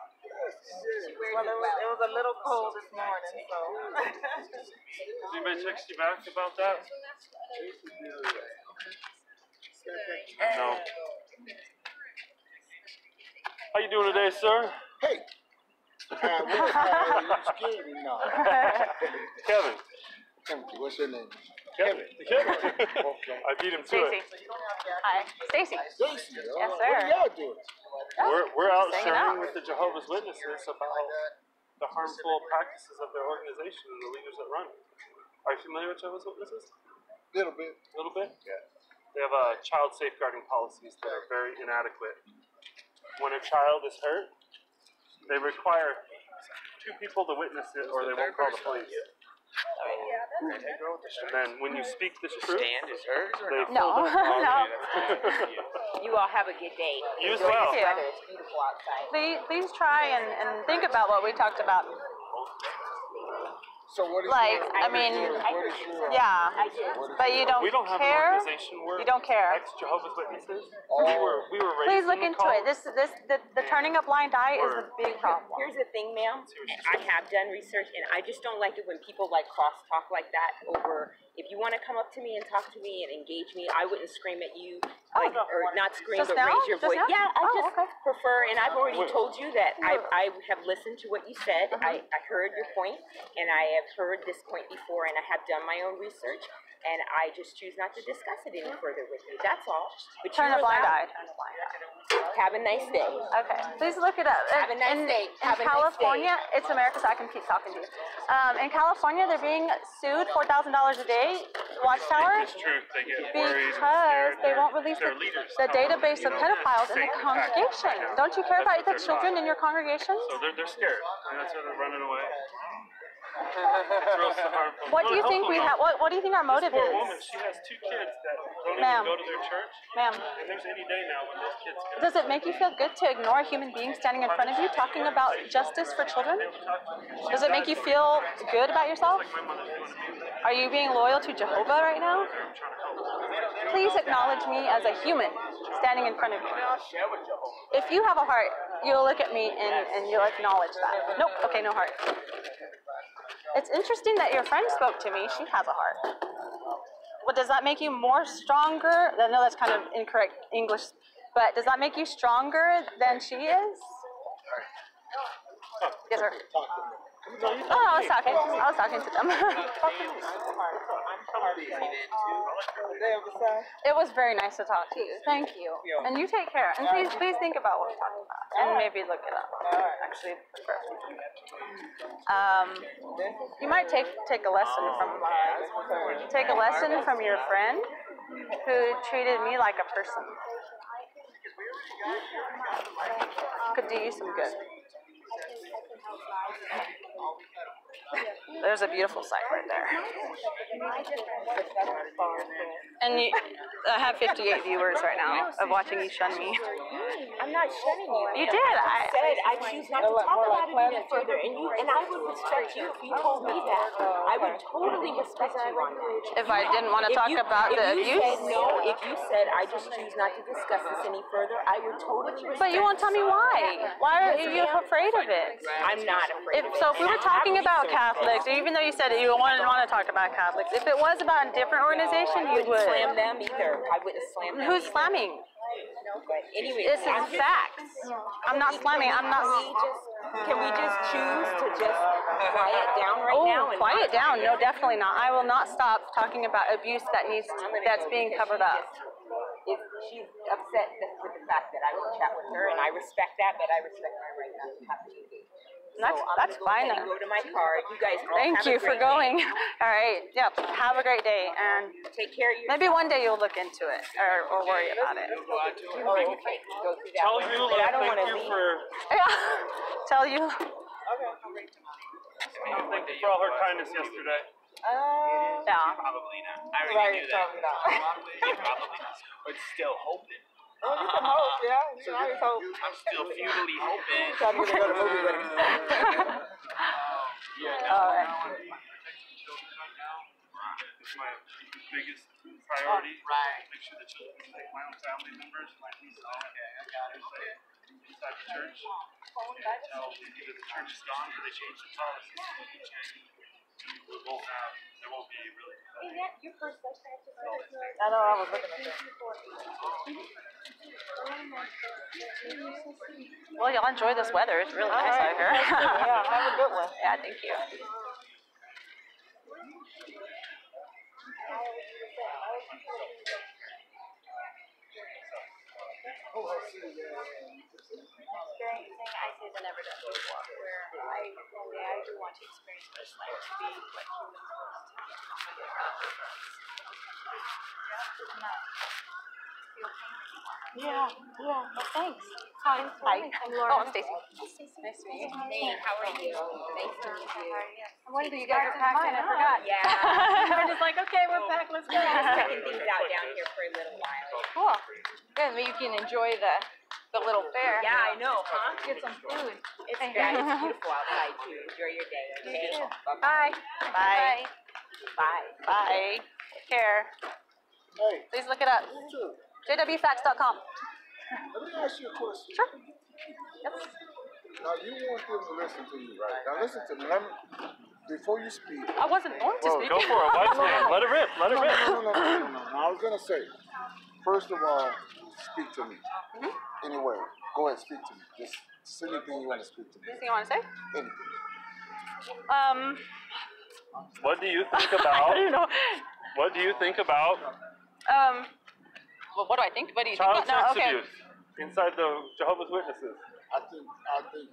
Well, it was a little cold this morning, so. Did anybody text you back about that? No. How you doing today, sir? Hey, You scared me now. Kevin. Timothy, what's your name? Kevin. Okay. I beat him to Stacy. it. Hi. Stacy. Stacy. Yes, What sir. are y'all doing? We're out Hanging sharing out. with the Jehovah's Witnesses about the harmful practices of their organization and the leaders that run it. Are you familiar with Jehovah's Witnesses? Little bit. A little bit? Yeah. They have child safeguarding policies that are very inadequate. When a child is hurt, they require 2 people to witness it or they won't call the police. And then when you speak this truth, Stand is hers or they No. No. You all have a good day. You as Enjoy well. the weather. It's beautiful outside. Please try and think about what we talked about. So what is Like, your, I mean, what is your, yeah, but you don't we don't have care. an organization. We're You don't care. ex-Jehovah's Witnesses. Oh. We were raised Please in look the into it. cult. The turning a blind eye is a big problem. Here's the thing, ma'am. I have done research, and I just don't like it when people like cross talk like that over. If you want to come up to me and talk to me and engage me, I wouldn't scream at you, like, or not scream, Just but now? raise your Just voice. now? Yeah, I Oh, just okay. prefer, and I've already told you that I have listened to what you said. I heard your point, and I have heard this point before, and I have done my own research, and I just choose not to discuss it any further with you. That's all. But Turn a you're blind allowed- eye. Turn a blind eye. Have a nice day. Okay, please look it up. Have a nice day. Have a In nice California, it's America, so I can keep talking to you. In California, they're being sued $4,000 a day, Watchtower, It's truth. They get worried and because scared. they won't release Their leaders the tell them, database you of know, pedophiles in the Satan congregation. attacked. Don't you care That's about what the they're children taught. in your congregation? So they're scared. And that's why they're running away. It's real harmful. What do you think we have? What do you think our motive This poor woman, is? she has 2 kids that don't Ma'am. even go to their church. Ma'am, And there's any day now when those kids go. does it make you feel good to ignore a human being standing in front of you talking about justice for children? Does it make you feel good about yourself? Like my mother's doing to me. Are you being loyal to Jehovah right now? I'm trying to help. Please acknowledge me as a human standing in front of you. If you have a heart, you'll look at me and you'll acknowledge that. Nope, okay, no heart. It's interesting that your friend spoke to me. She has a heart. What, does that make you more stronger? I know that's kind of incorrect English, but does that make you stronger than she is? Yes, sir. Oh, I was talking to them. It was very nice to talk to you. Thank you. And you take care. And please think about what we talked about. And maybe look it up. Actually, you might take a lesson from your friend who treated me like a person. Could do you some good. There's a beautiful sight right there. And I have 58 viewers right now of watching you shun me. I'm not shunning you. You did. I said I choose not to talk about it any further, and I would respect you if you told me that. I would totally respect you on that. If I didn't want to talk about the abuse? If you said I just choose not to discuss this any further, I would totally respect. But you won't tell me why. Why are you afraid of it? I'm not afraid. So if we were talking about Catholics, even though you said that you wouldn't want to talk about Catholics, if it was about a different organization, you would. Slam them either. I wouldn't slam them. Who's either. slamming? But anyway, This is facts. I'm not slamming. I'm not. Can we just choose to just quiet down right now? And Quiet down. No, definitely not. I will not stop talking about abuse that's being covered up. If she's upset with the fact that I will chat with her, and I respect that, but I respect my right not to have to engage. That's fine. I'm gonna go to my car. You guys all Thank have you a for great day. going. All right. Yep. Have a great day, and Take care of yourself. maybe one day you'll look into it or worry about it. Oh, okay. Go through that Tell one. you, But I don't thank want to you leave. for Tell you. thank you for all her kindness yesterday. Yeah. Probably not. I already knew that. Probably not. But still hoping. Oh, you can hope, yeah. You can always hope. I'm still futilely hoping. Trying to get to go to movie with him. All right. It's my biggest priority. Right. Make sure the children, like my own family members, my nieces, inside the church. Until either the church is gone or they change the policies. There won't be really. I know, I was looking at that. Well, y'all enjoy this weather. It's really nice out here. Yeah, have a good one. Yeah, thank you. Experiencing, I say the never done before, where one day I do want to experience what it's like to be what humans Yeah. Well, thanks. Hi. I'm Laura. Oh, I'm Stacy. Nice to meet you. Hey, how are you? Nice to meet you. I wonder you guys are packing. I forgot. Yeah. I'm just like, okay, we're back. Let's go. Checking things out down here for a little while. Cool. Good. You can enjoy the little fair. Yeah, I know, huh? Get some food. It's beautiful outside too. Enjoy your day. Okay. Bye. Bye. Bye. Bye. Take care. Hey, Please look it up. you too. jwfacts.com. Let me ask you a question. Sure. Now, you want them to listen to you, right? Now, listen to me. Before you speak. I wasn't going to Well, speak. go for it, wise man. Let it rip. Let it rip. No. I was going to say, first of all, speak to me. Anyway, go ahead, speak to me. Just anything you want to speak to me. Anything you want to say? Anything. What do you think I about? don't know. What do you think about Well, what do I think? What do you child think? sex abuse inside the Jehovah's Witnesses? I think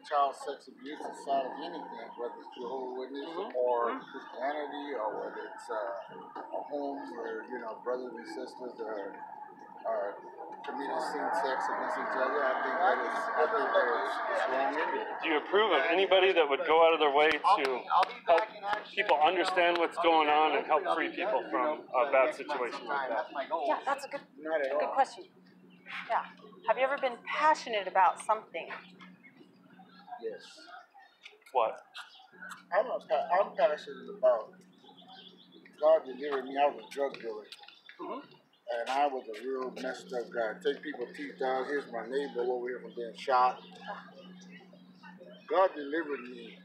child sex abuse inside of anything, whether it's Jehovah's Witness or Christianity, or whether it's a home where brothers and sisters are committing sin sex against each other. I think that is wrong. Do you approve of anybody that would go out of their way to help people understand what's going on and help free people from a bad situation like that? Yeah, that's a good Not at all. good question. Yeah. Have you ever been passionate about something? Yes. What? I'm passionate about God delivered me. I was a drug dealer. And I was a real messed up guy. Take people's teeth out. Here's my neighbor over here from being shot. God delivered me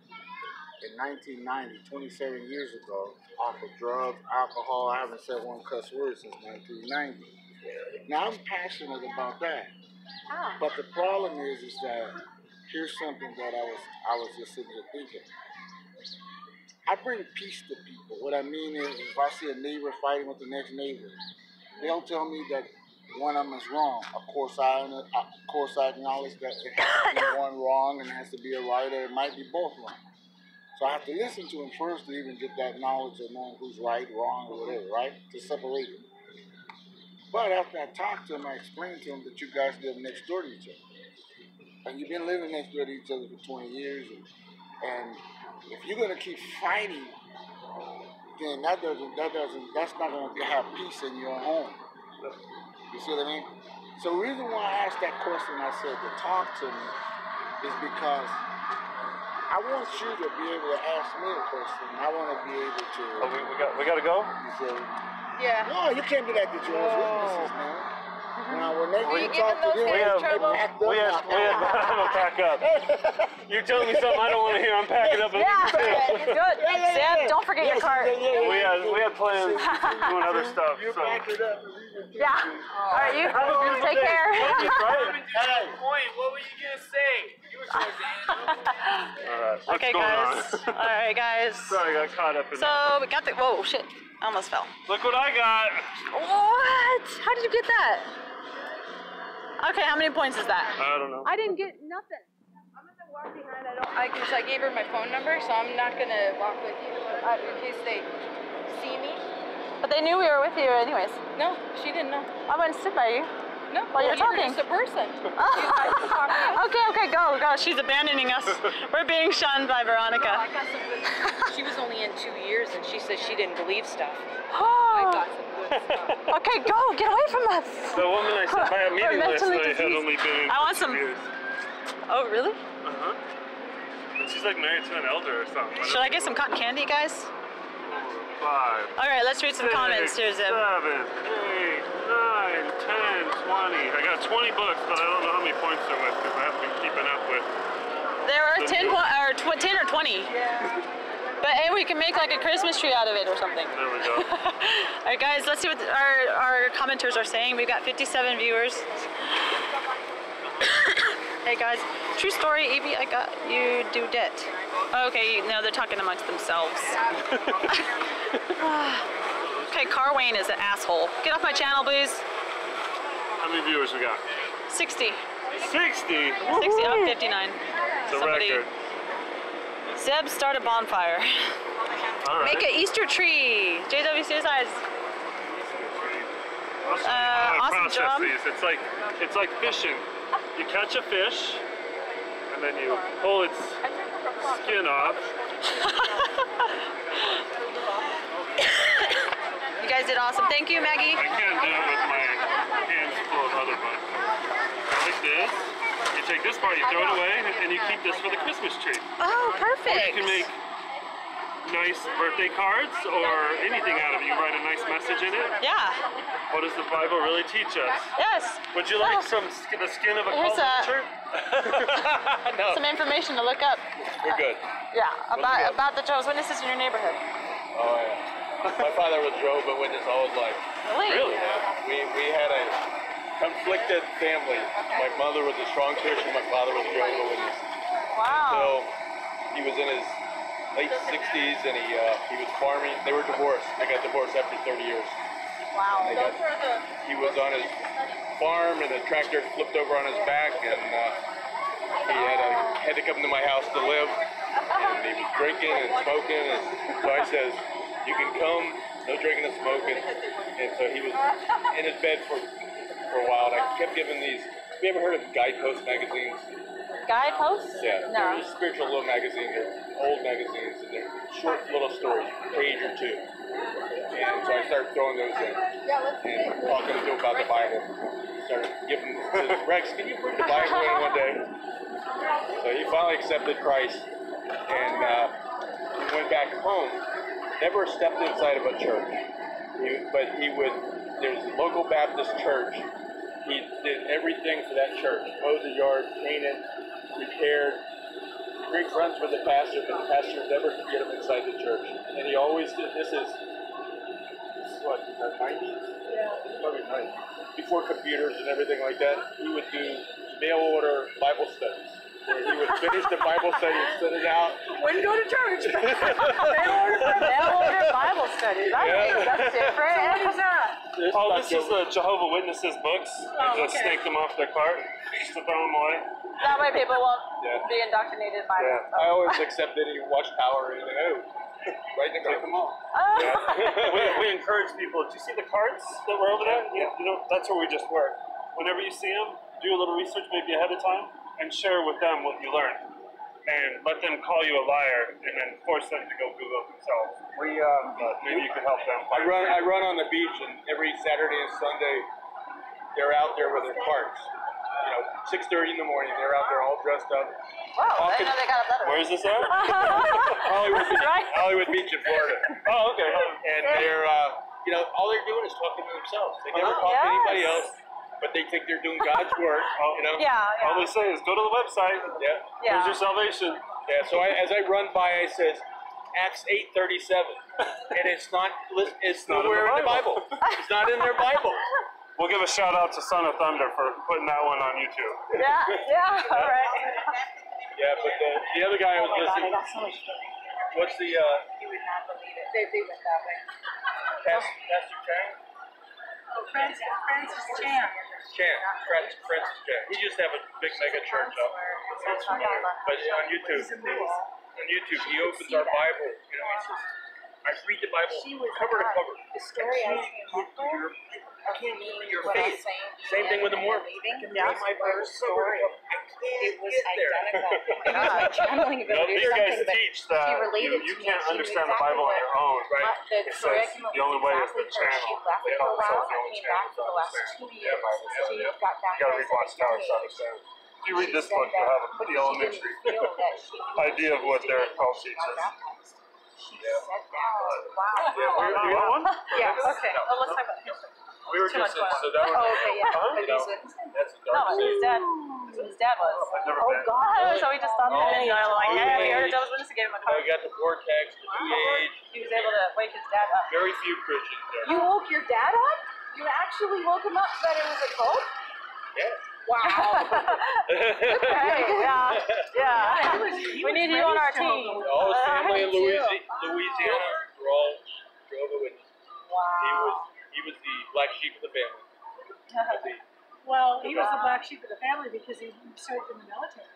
in 1990, 27 years ago, off of drugs, alcohol. I haven't said one cuss word since 1990. Now I'm passionate about that. But the problem is that here's something that I was just sitting here thinking. I bring peace to people. What I mean is, if I see a neighbor fighting with the next neighbor, they'll tell me that one of them is wrong. Of course, I acknowledge that it has to be one wrong and it has to be a right, or it might be both wrong. So I have to listen to them first to even get that knowledge of knowing who's right, wrong, or whatever, right? To separate them. But after I talk to them, I explain to them that you guys live next door to each other. And you've been living next door to each other for 20 years. And if you're going to keep fighting, then that's not going to have peace in your home. You see what I mean? So the reason why I asked that question, I said to talk to me, is because I want you to be able to ask me a question. I want to be able to. We got to go? You say, Yeah. no, you can't be like the Jehovah's Witnesses, man. Now, when they talk to them, We had to pack up. You're telling me something I don't want to hear. I'm packing up. Yeah, good. Sam, don't forget your cart. We had plans doing other stuff. You So. back it up. Yeah. All right, you take care. Hey. Point, what were you gonna say? You were supposed to answer. All right. What's Okay, going guys. on? All right, guys. Sorry, I got caught up in So we got the. Whoa, shit! I almost fell. Look what I got. What? How did you get that? Okay, how many points is that? I don't know. I didn't get nothing. I'm gonna walk behind. I gave her my phone number, so I'm not gonna walk with you in case they see me. But they knew we were with you anyways. No, she didn't know. I went to sit by you. No, While you're you were talking. just a person. Okay, go. She's abandoning us. We're being shunned by Veronica. I got some good. She was only in 2 years, and she said she didn't believe stuff. Oh. I got some good stuff. Okay, go. Get away from us. The woman I sent by a meeting last mentally night had diseased. only been in I want for some- 2 years. Oh, really? And she's like married to an elder or something. Should I get some cotton candy, guys? 5. All right, let's read some comments. Here's 7, 8, 9, 10, 20. I got 20 books, but I don't know how many points they're with because I haven't been keeping up with. There are 10 or 20. But hey, we can make like a Christmas tree out of it or something. There we go. All right, guys, let's see what our commenters are saying. We've got 57 viewers. Hey guys, true story, Evie, I got you do debt. Okay, no, they're talking amongst themselves. Okay, Car Wayne is an asshole. Get off my channel, please. How many viewers we got? 60. 60? 60, oh, 59. It's a record. Zeb, start a bonfire. All right. Make an Easter tree. JWC size. Awesome job. It's like fishing. You catch a fish, and then you pull its skin off. You guys did awesome. Thank you, Maggie. I can't do it with my hands full of other buns. Like this. You take this part, you throw it away, and you keep this for the Christmas tree. Oh, perfect. Or you can make nice birthday cards or anything out of it. You write a nice message in it. Yeah. What does the Bible really teach us? Yes. Would you like the skin of a culture? No. Some information to look up. We're good. Yeah, about the Jehovah's Witnesses in your neighborhood. Oh yeah. My father was Jehovah Witness all his life. Really? Yeah. We had a conflicted family. My mother was a strong Christian. My father was Jehovah Witness. Wow. So he was in his late 60s and he was farming. They were divorced. They got divorced after 30 years. Wow. He was on his farm and the tractor flipped over on his back and he had to come to my house to live. And he was drinking and smoking. And so I says, you can come, no drinking and smoking. And so he was in his bed for a while. And I kept giving these. Have you ever heard of Guidepost magazines? Guideposts? Yeah. No. They're spiritual little magazines. They're old magazines and they're short little stories, a page or two. And so I started throwing those in and talking to him about the Bible. Started giving him, Rex, can you bring the Bible in one day? So he finally accepted Christ and he went back home. Never stepped inside of a church. There's a local Baptist church. He did everything for that church. Mowed the yard, painted, repaired. Great friends with the pastor, but the pastor would never get him inside the church. And he always did, this is what, the 90s? Yeah. Probably 90s. Before computers and everything like that, he would do mail order Bible studies. Where he would finish the Bible study and send it out. When you go to church. Mail order Bible studies. That's different. What is that? Oh, this is the Jehovah Witnesses books. I just snaked them off their cart just to throw them away. That way people won't be indoctrinated by them. I always accepted any watchtower or anything. Oh, right in the take them all. We encourage people. Do you see the carts that were over there? Yeah. You know, that's where we just work. Whenever you see them, do a little research maybe ahead of time and share with them what you learned. And let them call you a liar and then force them to go Google it themselves. Maybe you could help them. I run on the beach and every Saturday and Sunday they're out there with their carts. You know, 6:30 in the morning, they're out there all dressed up. Wow, I didn't know they got a better. Where is this at? Hollywood Beach in Florida. Oh, okay. And they're, all they're doing is talking to themselves. They never talk to anybody else, but they think they're doing God's work, you know? Yeah. All they say is go to the website. Yeah. Here's your salvation. Yeah, so as I run by, I says, Acts 8:37. And it's nowhere in the Bible. It's not in their Bible. We'll give a shout out to Son of Thunder for putting that one on YouTube. Yeah, all right. Yeah, but the other guy I was listening. What's the? You would not believe it. They went that way. Pastor Chang? Oh, Francis Chan. Francis Chan. He used to have a big mega church up. But on YouTube, he opens our Bible. You know, he says, I read the Bible cover to cover. The story I can't read your face. Same thing with the Mormons. I can read my Bible story. It was identical. It was my channeling ability. These guys teach that you can't understand the Bible on your own, right? It says the only way is to channel. They don't tell the only channel to understand. You gotta read Watchtower to understand. If you read this book, you'll have a pretty elementary idea of what their cult teaches. Wow. You got one? Yeah, okay. Well, let's talk about him. We were just so that was, okay, yeah. that's a dark No, he's dead. His dad was. I've never been. God. So we just stopped in and we were like, hey, have you heard of Jehovah's Witness? Gave him a card. I got the vortex, the new age. He was able to wake his dad up. Very few Christians there. You woke your dad up? You actually woke him up that it was a cult? Yeah. Wow. Okay, yeah. Yeah. We need you on our team. All his family in Louisiana were all Jehovah Witnesses. Wow. He was the black sheep of the family. Well, he was the black sheep of the family because he served in the military.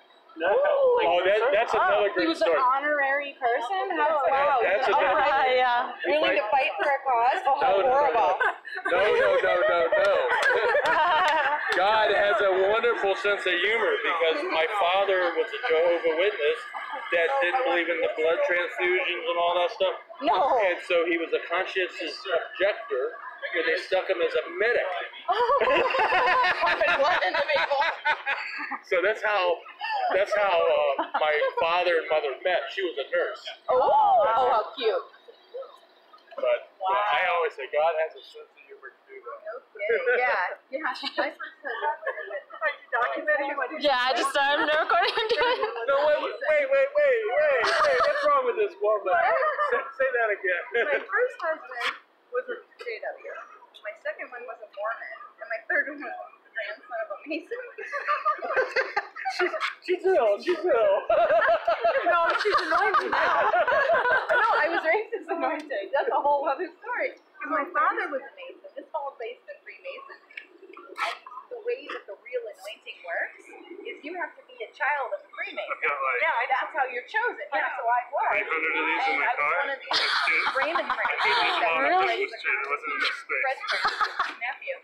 That's another He great was an story. honorary person? Wow. That's a Oh, right, yeah. Willing to fight for a cause? Oh, how horrible. No. God has a wonderful sense of humor because my father was a Jehovah Witness that didn't believe in the blood transfusions and all that stuff. No. And so he was a conscientious objector when they stuck him as a medic. Pumping blood into people. So that's how my father and mother met. She was a nurse. Oh, how cute. But I always say God has a sense of humor to do that. Yeah. My son says Yeah, I just started recording and doing it. No, wait. What's wrong with this woman? Say that again. my first husband was a JW. My second one was a Mormon. And my third one was the grandson of a Mason. She's ill. No, she's anointed now. No, I was raised as anointed. That's a whole other story. And my father was a Mason. This is all based in Freemasonry. And the way that the real anointing works is you have to be a child of a Freemason. I've got like That's how you're chosen. Yeah, so I was. 800 of these in my car. I was one of these Raymond I think there's a lot of Really? this was true. It wasn't enough space. nephew.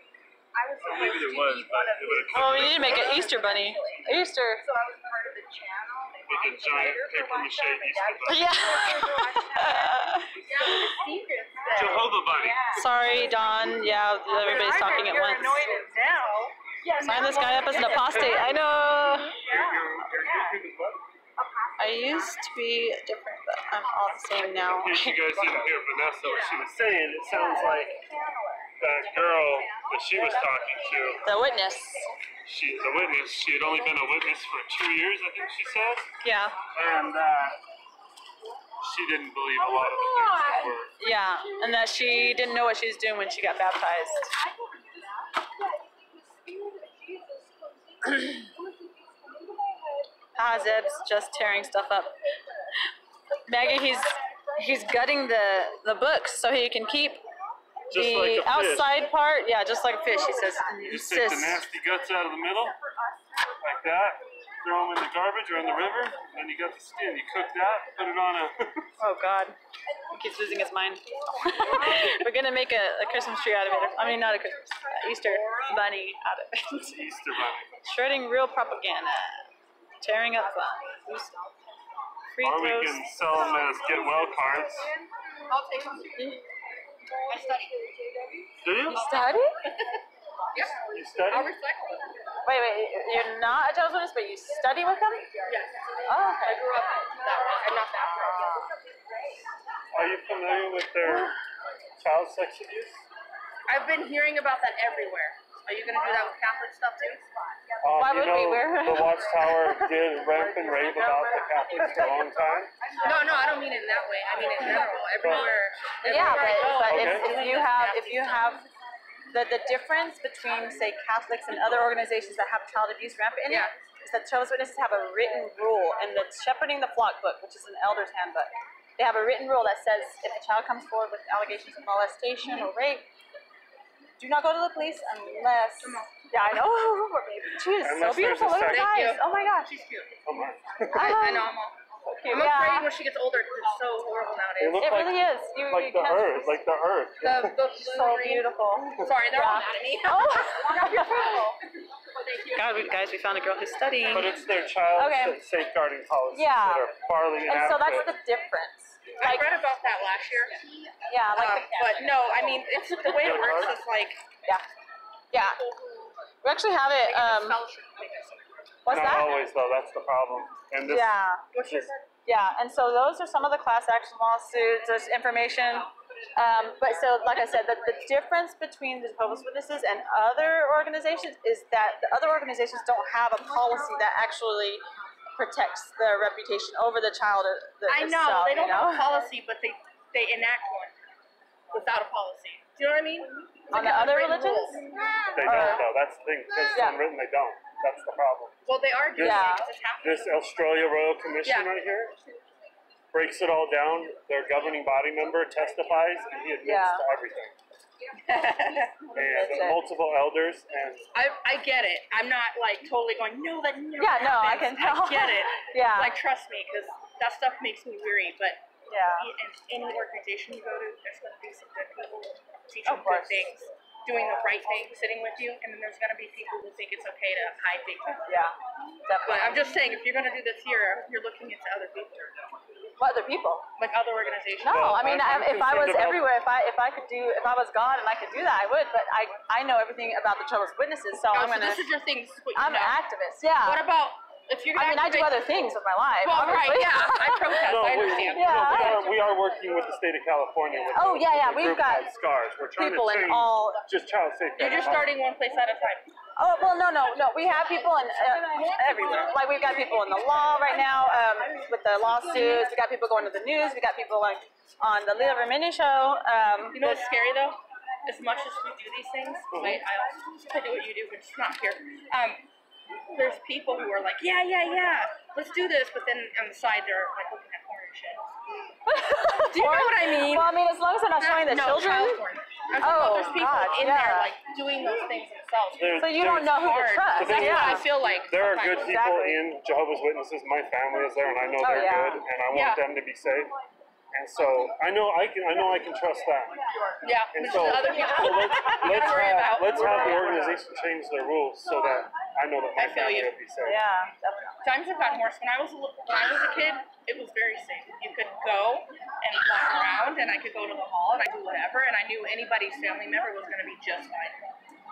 I was supposed Maybe to there was, be but one of it would his. have Oh, we need to make an Easter bunny. Easter. So I was part of the channel. With a giant paper-mache Easter bunny. Yeah. Yeah. Jehovah bunny. Sorry, Don. Yeah, everybody's talking at once. Sign this guy up as an apostate. I know. Your YouTube is what? I used to be different, but I'm all the same now. In case you guys didn't hear Vanessa, what she was saying, it sounds like that girl that she was talking to, The witness. she's a witness. She had only been a witness for 2 years, I think she said. Yeah. And she didn't believe a lot of the things that were. Yeah, and that she didn't know what she was doing when she got baptized. Zeb's just tearing stuff up. Maggie, he's gutting the books so he can keep Just the like a fish. outside part. Yeah, just like a fish, he says. You just take the nasty guts out of the middle, like that. Throw them in the garbage or in the river, and then you got the skin. You cook that, put it on a. Oh God, he keeps losing his mind. We're gonna make a Christmas tree out of it. I mean, not a Christmas, Easter bunny out of it. Easter bunny. Shredding real propaganda, tearing up fun. Free Or we throws. can sell them as get well cards. I'll take them. I study. Do you? You study? Yes. You study? I'll recycle it. Wait, you're not a Jehovah's Witness, but you study with them? Yes. Oh, okay. I grew up that way. I'm not that way. Are you familiar with their child sex abuse? I've been hearing about that everywhere. Are you going to do that with Catholic stuff too? Why would we? The Watchtower did ramp and rave about the Catholics for a long time. No, I don't mean it in that way. I mean in general. Everywhere. Yeah, but Okay. if you have the difference between, say, Catholics and other organizations that have child abuse rampant in it is that Jehovah's Witnesses have a written rule in the Shepherding the Flock book, which is an elder's handbook. They have a written rule that says if a child comes forward with allegations of molestation or rape, do not go to the police unless. Yeah, I know. She is so Unless beautiful. there's a Look at her Thank eyes. you. Oh my gosh. She's cute. Oh my. I know. I'm Yeah. afraid when she gets older because it's so horrible They nowadays. look It really is. like the earth, like the earth. The So beautiful. Sorry, they're all mad at me. Oh. You're beautiful. Thank you. God, guys, we found a girl who's studying. But it's their child Okay. safeguarding policies Yeah. that are farly And so that's inadequate. the difference. I Like, read about that last year. yeah, like But no, I mean, it's the way it works is like yeah. We actually have it. fellowship. What's Not that? always though, that's the problem. And this Yeah. What's your Yeah, and so those are some of the class action lawsuits. There's information But so, like I said, the difference between the Jehovah's Witnesses and other organizations is that the other organizations don't have a policy that actually protects the reputation over the child. I know, they don't have a policy, but they enact one without a policy. Do you know what I mean? On the other religions? They don't, though. That's the thing. Because it's unwritten, they don't. That's the problem. Well, they are doing This Australia Royal Commission right here breaks it all down. Their governing body member testifies, and he admits to everything. And multiple elders, and I get it. I'm not like totally going, no, that never I happens. can tell. I get it. Yeah. Like, trust me, because that stuff makes me weary. But in any organization you go to, there's going to be some good people teaching good things, doing the right thing, sitting with you, and then there's going to be people who think it's okay to hide things. Yeah, definitely. But I'm just saying, if you're going to do this here, you're looking into other people. What other people? Like other organizations. No, I mean, if I was everywhere, if I was God and I could do that, I would. But I know everything about the Jehovah's Witnesses, so I'm gonna. This is your thing. This is what you I'm know. an activist. Yeah. What about if you're? I mean, I do other things with my life. Well, obviously. right? Yeah, I protest. I understand. we are working with the state of California. With we've got scars. We're trying people to change in all. Just child safety. You're just starting one place at a time. Oh well, no. We have people in everywhere. Like we've got people in the law right now with the lawsuits. We got people going to the news. We got people like on the Leah Remini show. You know what's scary though? As much as we do these things, I do what you do, but it's not here. There's people who are like, yeah, let's do this, but then on the side they're like looking at porn and shit. Do you know what I mean? Well, I mean, as long as they're not showing the children. Child porn. There's people in there like doing those things themselves. So you don't know who to trust. That's what I feel like. There are good people in Jehovah's Witnesses. My family is there, and I know they're good, and I want them to be safe. And so I know I can trust that. Yeah. And so other people. let's have the organization change their rules so that I know that my family will be safe. Yeah. Times have gotten worse. When I was a kid, it was very safe. You could go and walk around, and I could go to the hall, and I do whatever, and I knew anybody's family member was going to be just fine.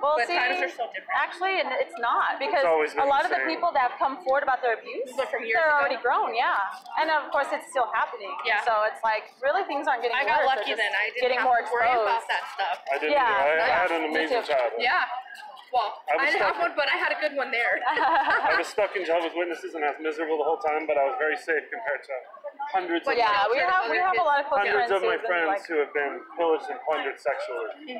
Well, but times are so different. Actually, it's not, because a lot of the people that have come forward about their abuse, they're already grown, and of course it's still happening. Yeah. So it's like, really things aren't getting worse. I got lucky then. I didn't have to worry about that stuff. I didn't either. I had an amazing childhood. Yeah. Well, I didn't have one, but I had a good one there. I was stuck in Jehovah's Witnesses, and I was miserable the whole time, but I was very safe compared to hundreds of we have a lot of close hundreds friends of my friends who have been pillaged and plundered sexually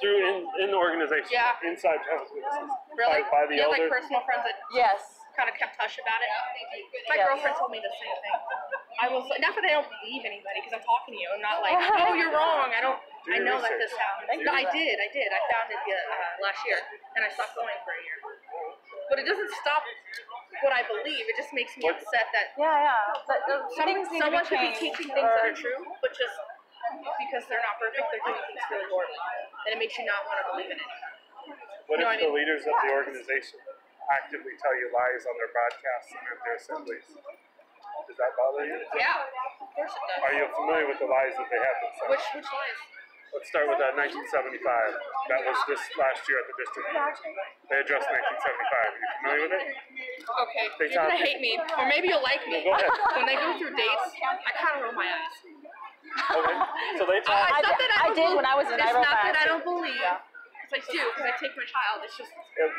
through in the organization inside Jehovah's Witnesses. Really? By the elders. Like personal friends that kind of kept hush about it. My girlfriend told me the same thing. I was not that I don't believe anybody because I'm talking to you. I'm not like, oh, you're wrong. I know that this happened. No, I did. I found it last year, and I stopped going for a year. But it doesn't stop what I believe. It just makes me upset that someone could be teaching things that are true, but just because they're not perfect, they're doing things really horrible, and it makes you not want to believe in it. What if the leaders of the organization actively tell you lies on their broadcasts and at their assemblies? Does that bother you? Yeah, of course it does. Are you familiar with the lies that they have themselves? Which lies? Let's start with 1975. That was this last year at the district meeting. They addressed 1975. Are you familiar with it? Okay, you're going to hate me, or maybe you'll like me. Go ahead. When they go through dates, I kind of roll my eyes. Okay, so they talk. I did when I was in Idaho. It's not that I don't believe. Because I do, because I take my child. It's just...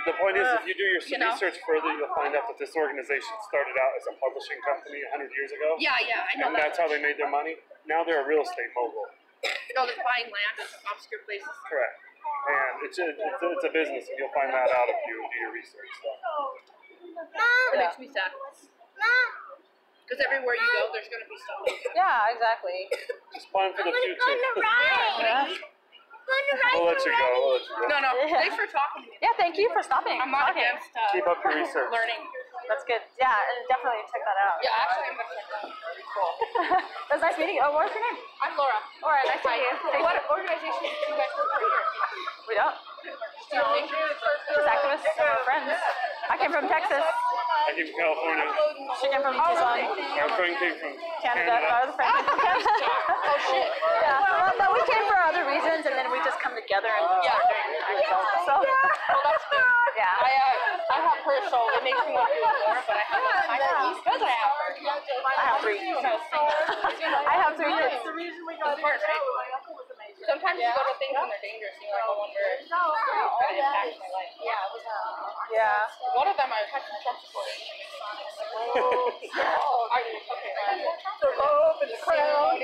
The point is, if you do your research further, you'll find out that this organization started out as a publishing company 100 years ago. Yeah, I know and that's how they made their money. Now they're a real estate mogul. No, they're buying land in obscure places. Correct. And it's a business, and you'll find that out if you do your research. So. It makes me sad. Because everywhere you go, there's going to be stuff like that. Yeah, exactly. Just plan for the future. We'll let you go. No. Thanks for talking to me. Yeah, thank you for stopping. I'm not against keep up your research. Learning. That's good. Yeah, and definitely check that out. Yeah, actually, I'm going to check that out. Very cool. It was nice meeting you. Oh, what's your name? I'm Laura. All right, nice to meet you. What organization do you guys work for here? We don't. Just activists, we're friends. I came from Texas. I came from California. She came from Tucson. Our friend came from Canada. Our other friend came from Canada. Oh, shit. Yeah. Well, no, we came for other reasons, and then we just come together and start doing ourselves. So. Well, that's good. Yeah. I have her, so it makes me want to do more, but I have because I have her. I have three. I have 3 kids. The reason we got important, right? sometimes you go to things when they're dangerous, and you're like, I wonder if it's going to impact my life. Yeah, it was Yeah. one of them, I had some Trump supporters. The robe and the crown.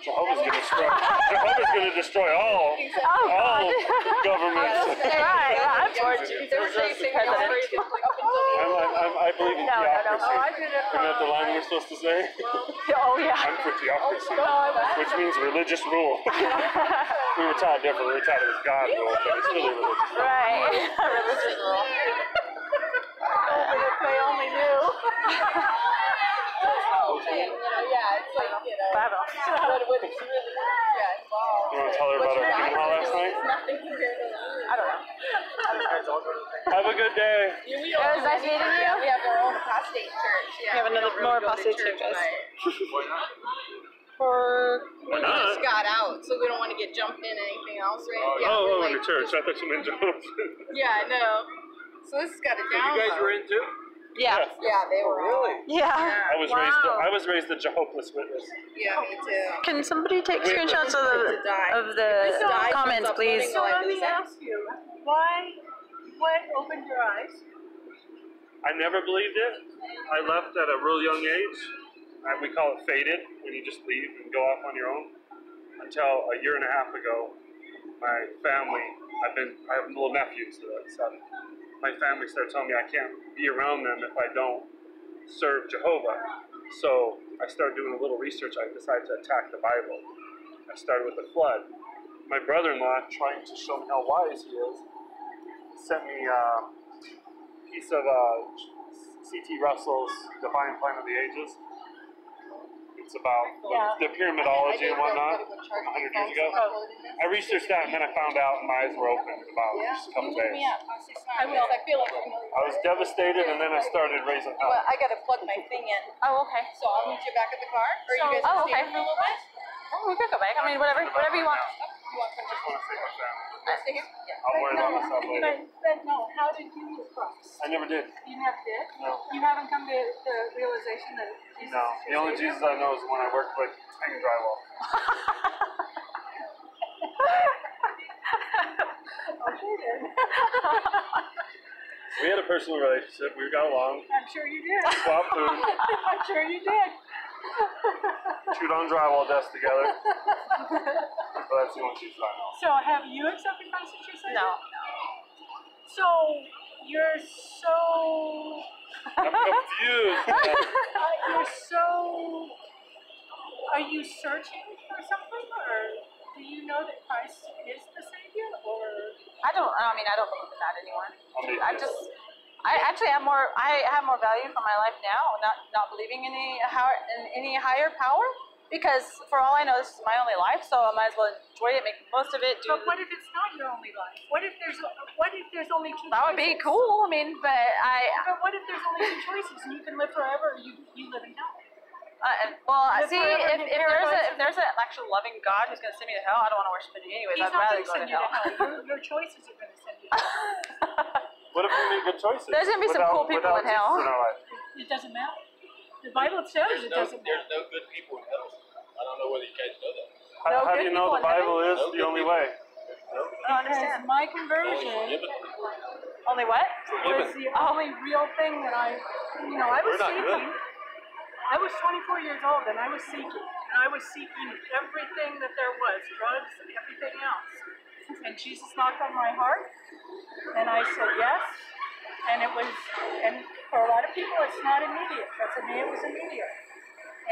Jehovah's going to destroy all governments. Right. I'm for Jesus. They were saying things up until I believe in theocracy. I did it. Isn't that the line we're supposed to say? Oh, yeah. I'm for theocracy, which means religious rule. We were taught different. We were taught it was God rule, but it's really religious rule. Right. Religious rule. If they only knew. Yeah, it's like, what it's really involved. You want to tell her about our meeting hall last night? Nothing compared to I don't know. Have a good day. It was nice meeting you. We have our own apostate church. We have another more apostate churches. Why not? We just got out, so we don't want to get jumped in anything else, right? In the church. I thought you meant Jehovah's. Yeah, I know. So this has got a download. You guys were in too? Yeah. Yeah, they were. Really? Yeah. I was raised a Jehovah's Witness. Yeah, me too. Can somebody take screenshots of the comments, please? So let me ask you, what opened your eyes? I never believed it. I left at a real young age. We call it faded, when you just leave and go off on your own. Until a year and a half ago, my family, I have little nephews that son. My family started telling me I can't be around them if I don't serve Jehovah. So I started doing a little research. I decided to attack the Bible. I started with the flood. My brother-in-law, trying to show me how wise he is, sent me a piece of C.T. Russell's Divine Plan of the Ages. It's about the pyramidology and whatnot, 100 years ago. I researched that and then I found out and my eyes were opened about just a couple days. I will. I feel like I was devastated and then I started raising hell. I gotta plug my thing in. Oh, okay. So I'll meet you back at the car? Or you guys oh, stay okay. here for a little bit? Oh, we could go back. I mean, whatever you want. You want I just want to say my family. I stay here? Yeah. I'll worry about myself later. But no, how did you meet Christ? I never did. You never did? No. You haven't come to the realization that Jesus No. is The your only Savior? Jesus I know is when I worked with hanging drywall. Okay then. We had a personal relationship. We got along. I'm sure you did. Swapped food. I'm sure you did. Chewed on drywall desks together. But that's the only Jesus I know. So have you accepted Christ as your Savior? No. So you're so I'm confused. you're so are you searching for something, or do you know that Christ is the Savior, or I don't believe in that anymore. I'm I have more value for my life now, not believing in any higher power, because for all I know, this is my only life, so I might as well enjoy it, make the most of it. but what if it's not your only life? What if there's only two That would be choices? cool. I mean, but But what if there's only two choices and you can live forever, or you live in hell? see, if there's an actual loving God who's going to send me to hell, I don't want to worship him anyways. He's I'd not rather going to go to send you to hell. hell. Your choices are going to send you to hell. What if we make good choices? There's gonna be some cool people in hell. Jesus in our life? It doesn't matter. The Bible says it doesn't There's matter. no good people in hell. I don't know whether you guys know that. How do you know the Bible is No the good only people. way? I don't Because understand. my conversion Only what? was the only real thing that I was We're not good. seeking. I was 24 years old and I was seeking. And I was seeking everything that there was, drugs and everything else. And Jesus knocked on my heart and I said yes. And for a lot of people it's not immediate, but for me it was immediate.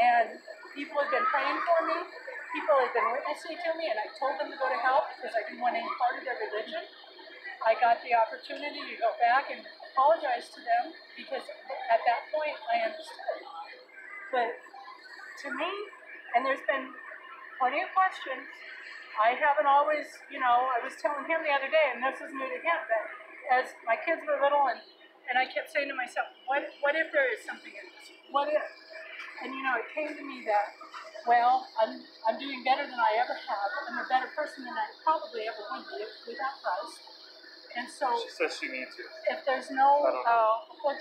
And people have been praying for me, people have been witnessing to me, and I told them to go to hell because I didn't want any part of their religion. I got the opportunity to go back and apologize to them because at that point I understood. But to me, and there's been plenty of questions, I haven't always, I was telling him the other day, and this is new to him, that as my kids were little and I kept saying to myself, what if there is something in this? What if? And it came to me that, well, I'm doing better than I ever have. I'm a better person than I probably ever would be without Christ. And so She says she needs you. if there's no, I don't know. well,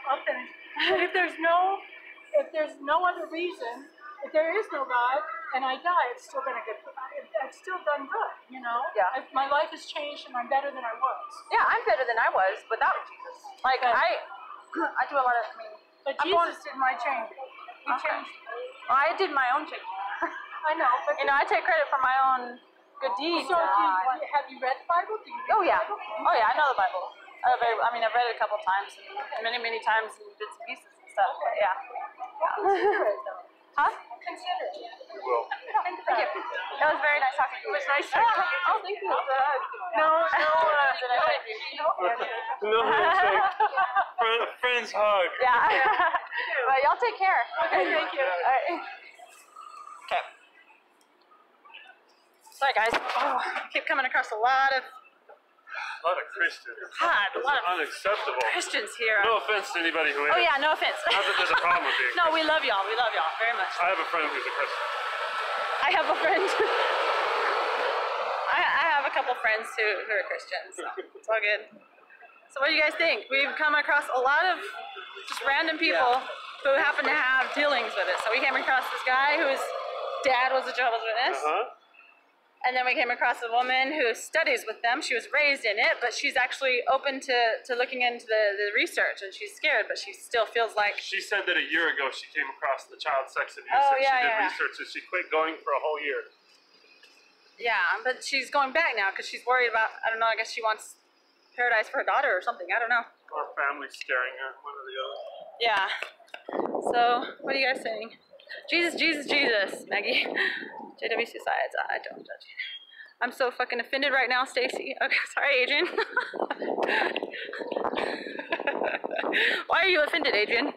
I'll finish. But if there's no other reason, if there is no God and I die, it's still gonna I've still done good, you know? Yeah. My life has changed and I'm better than I was. Yeah, I'm better than I was without Jesus. Like, Okay. I do a lot of, I mean, But I'm Jesus did my changing. He changed me. well, I did my own changing. I know, but You know, I take credit for my own good deeds. so have you read the Bible? Do you read Oh, yeah. the Bible? Oh, yeah, I know the Bible. I've read it a couple times, and many times in bits and pieces and stuff. But yeah. Consider it, though. Huh? Consider it. We will. Thank you. It was very nice talking to you. It was nice talking to you. Oh, thank you. No handshake. Friends hug. Yeah. But y'all take care. Okay, thank you. All right. Okay. Sorry, guys. Oh, I keep coming across a lot of Christians. God, a lot of Unacceptable. Christians here. No offense to anybody who is. Oh yeah, no offense. Not that there's a problem with being No, we love y'all. We love y'all very much. I have a friend who's a Christian. I have a friend. I have a couple friends who are Christians, so it's all good. So what do you guys think? We've come across a lot of just random people who happen to have dealings with it. So we came across this guy whose dad was a Jehovah's Witness. And then we came across a woman who studies with them. She was raised in it, but she's actually open to looking into the research, and she's scared, but she still feels like... She said that a year ago she came across the child sex abuse Oh, and yeah, she did yeah. research and she quit going for a whole year. Yeah, but she's going back now because she's worried about, I don't know, I guess she wants paradise for her daughter or something. I don't know. Or family scaring her, one or the other. Yeah. So, what are you guys saying? Jesus, Jesus, Jesus, Maggie. JWC sides, I don't judge you. I'm so fucking offended right now, Stacy. Okay, sorry, Adrian. Why are you offended, Adrian?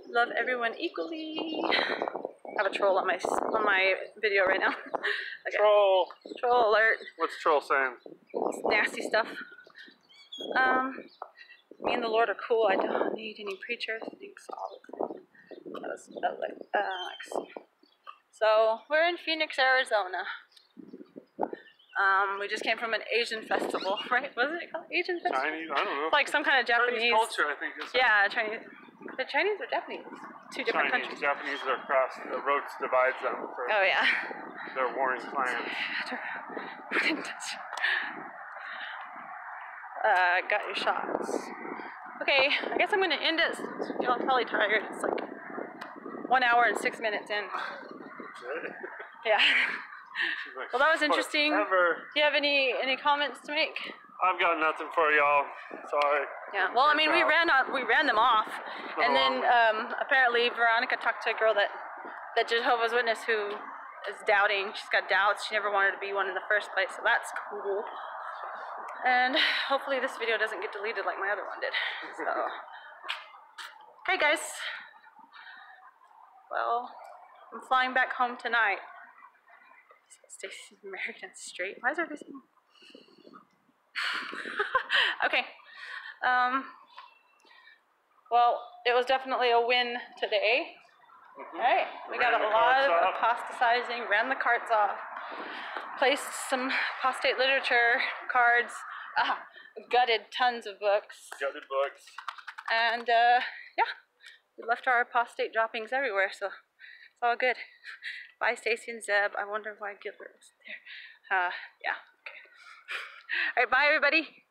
Love everyone equally. I have a troll on my video right now. Okay. Troll alert. What's troll saying? It's nasty stuff. Me and the Lord are cool. I don't need any preachers. Thanks, all. That was Alex. So we're in Phoenix, Arizona. We just came from an Asian festival, right? Wasn't it called Asian festival? Chinese? I don't know. Like some kind of Japanese culture, I think. Yeah, Chinese. The Chinese or Japanese? Two different countries. Japanese are across. The road divides them. Oh yeah. They're warring clans. Got your shots. Okay, I guess I'm gonna end it. Y'all probably tired. It's like 1 hour and 6 minutes in. Yeah. Well, that was interesting. Do you have any comments to make? I've got nothing for y'all. Sorry. Yeah. Well, I mean, we ran them off, and then apparently Veronica talked to a girl that Jehovah's Witness who is doubting. She's got doubts. She never wanted to be one in the first place, so that's cool. And hopefully this video doesn't get deleted like my other one did. So, hey guys. Well, I'm flying back home tonight. Stacy's married and straight. Why is everything? Okay. Well, it was definitely a win today. Right? We got a lot of apostatizing, ran the carts off, placed some apostate literature cards, gutted tons of books. And yeah, we left our apostate droppings everywhere, so it's all good. Bye, Stacy and Zeb. I wonder why Gilbert was there. Yeah, okay. All right, bye, everybody.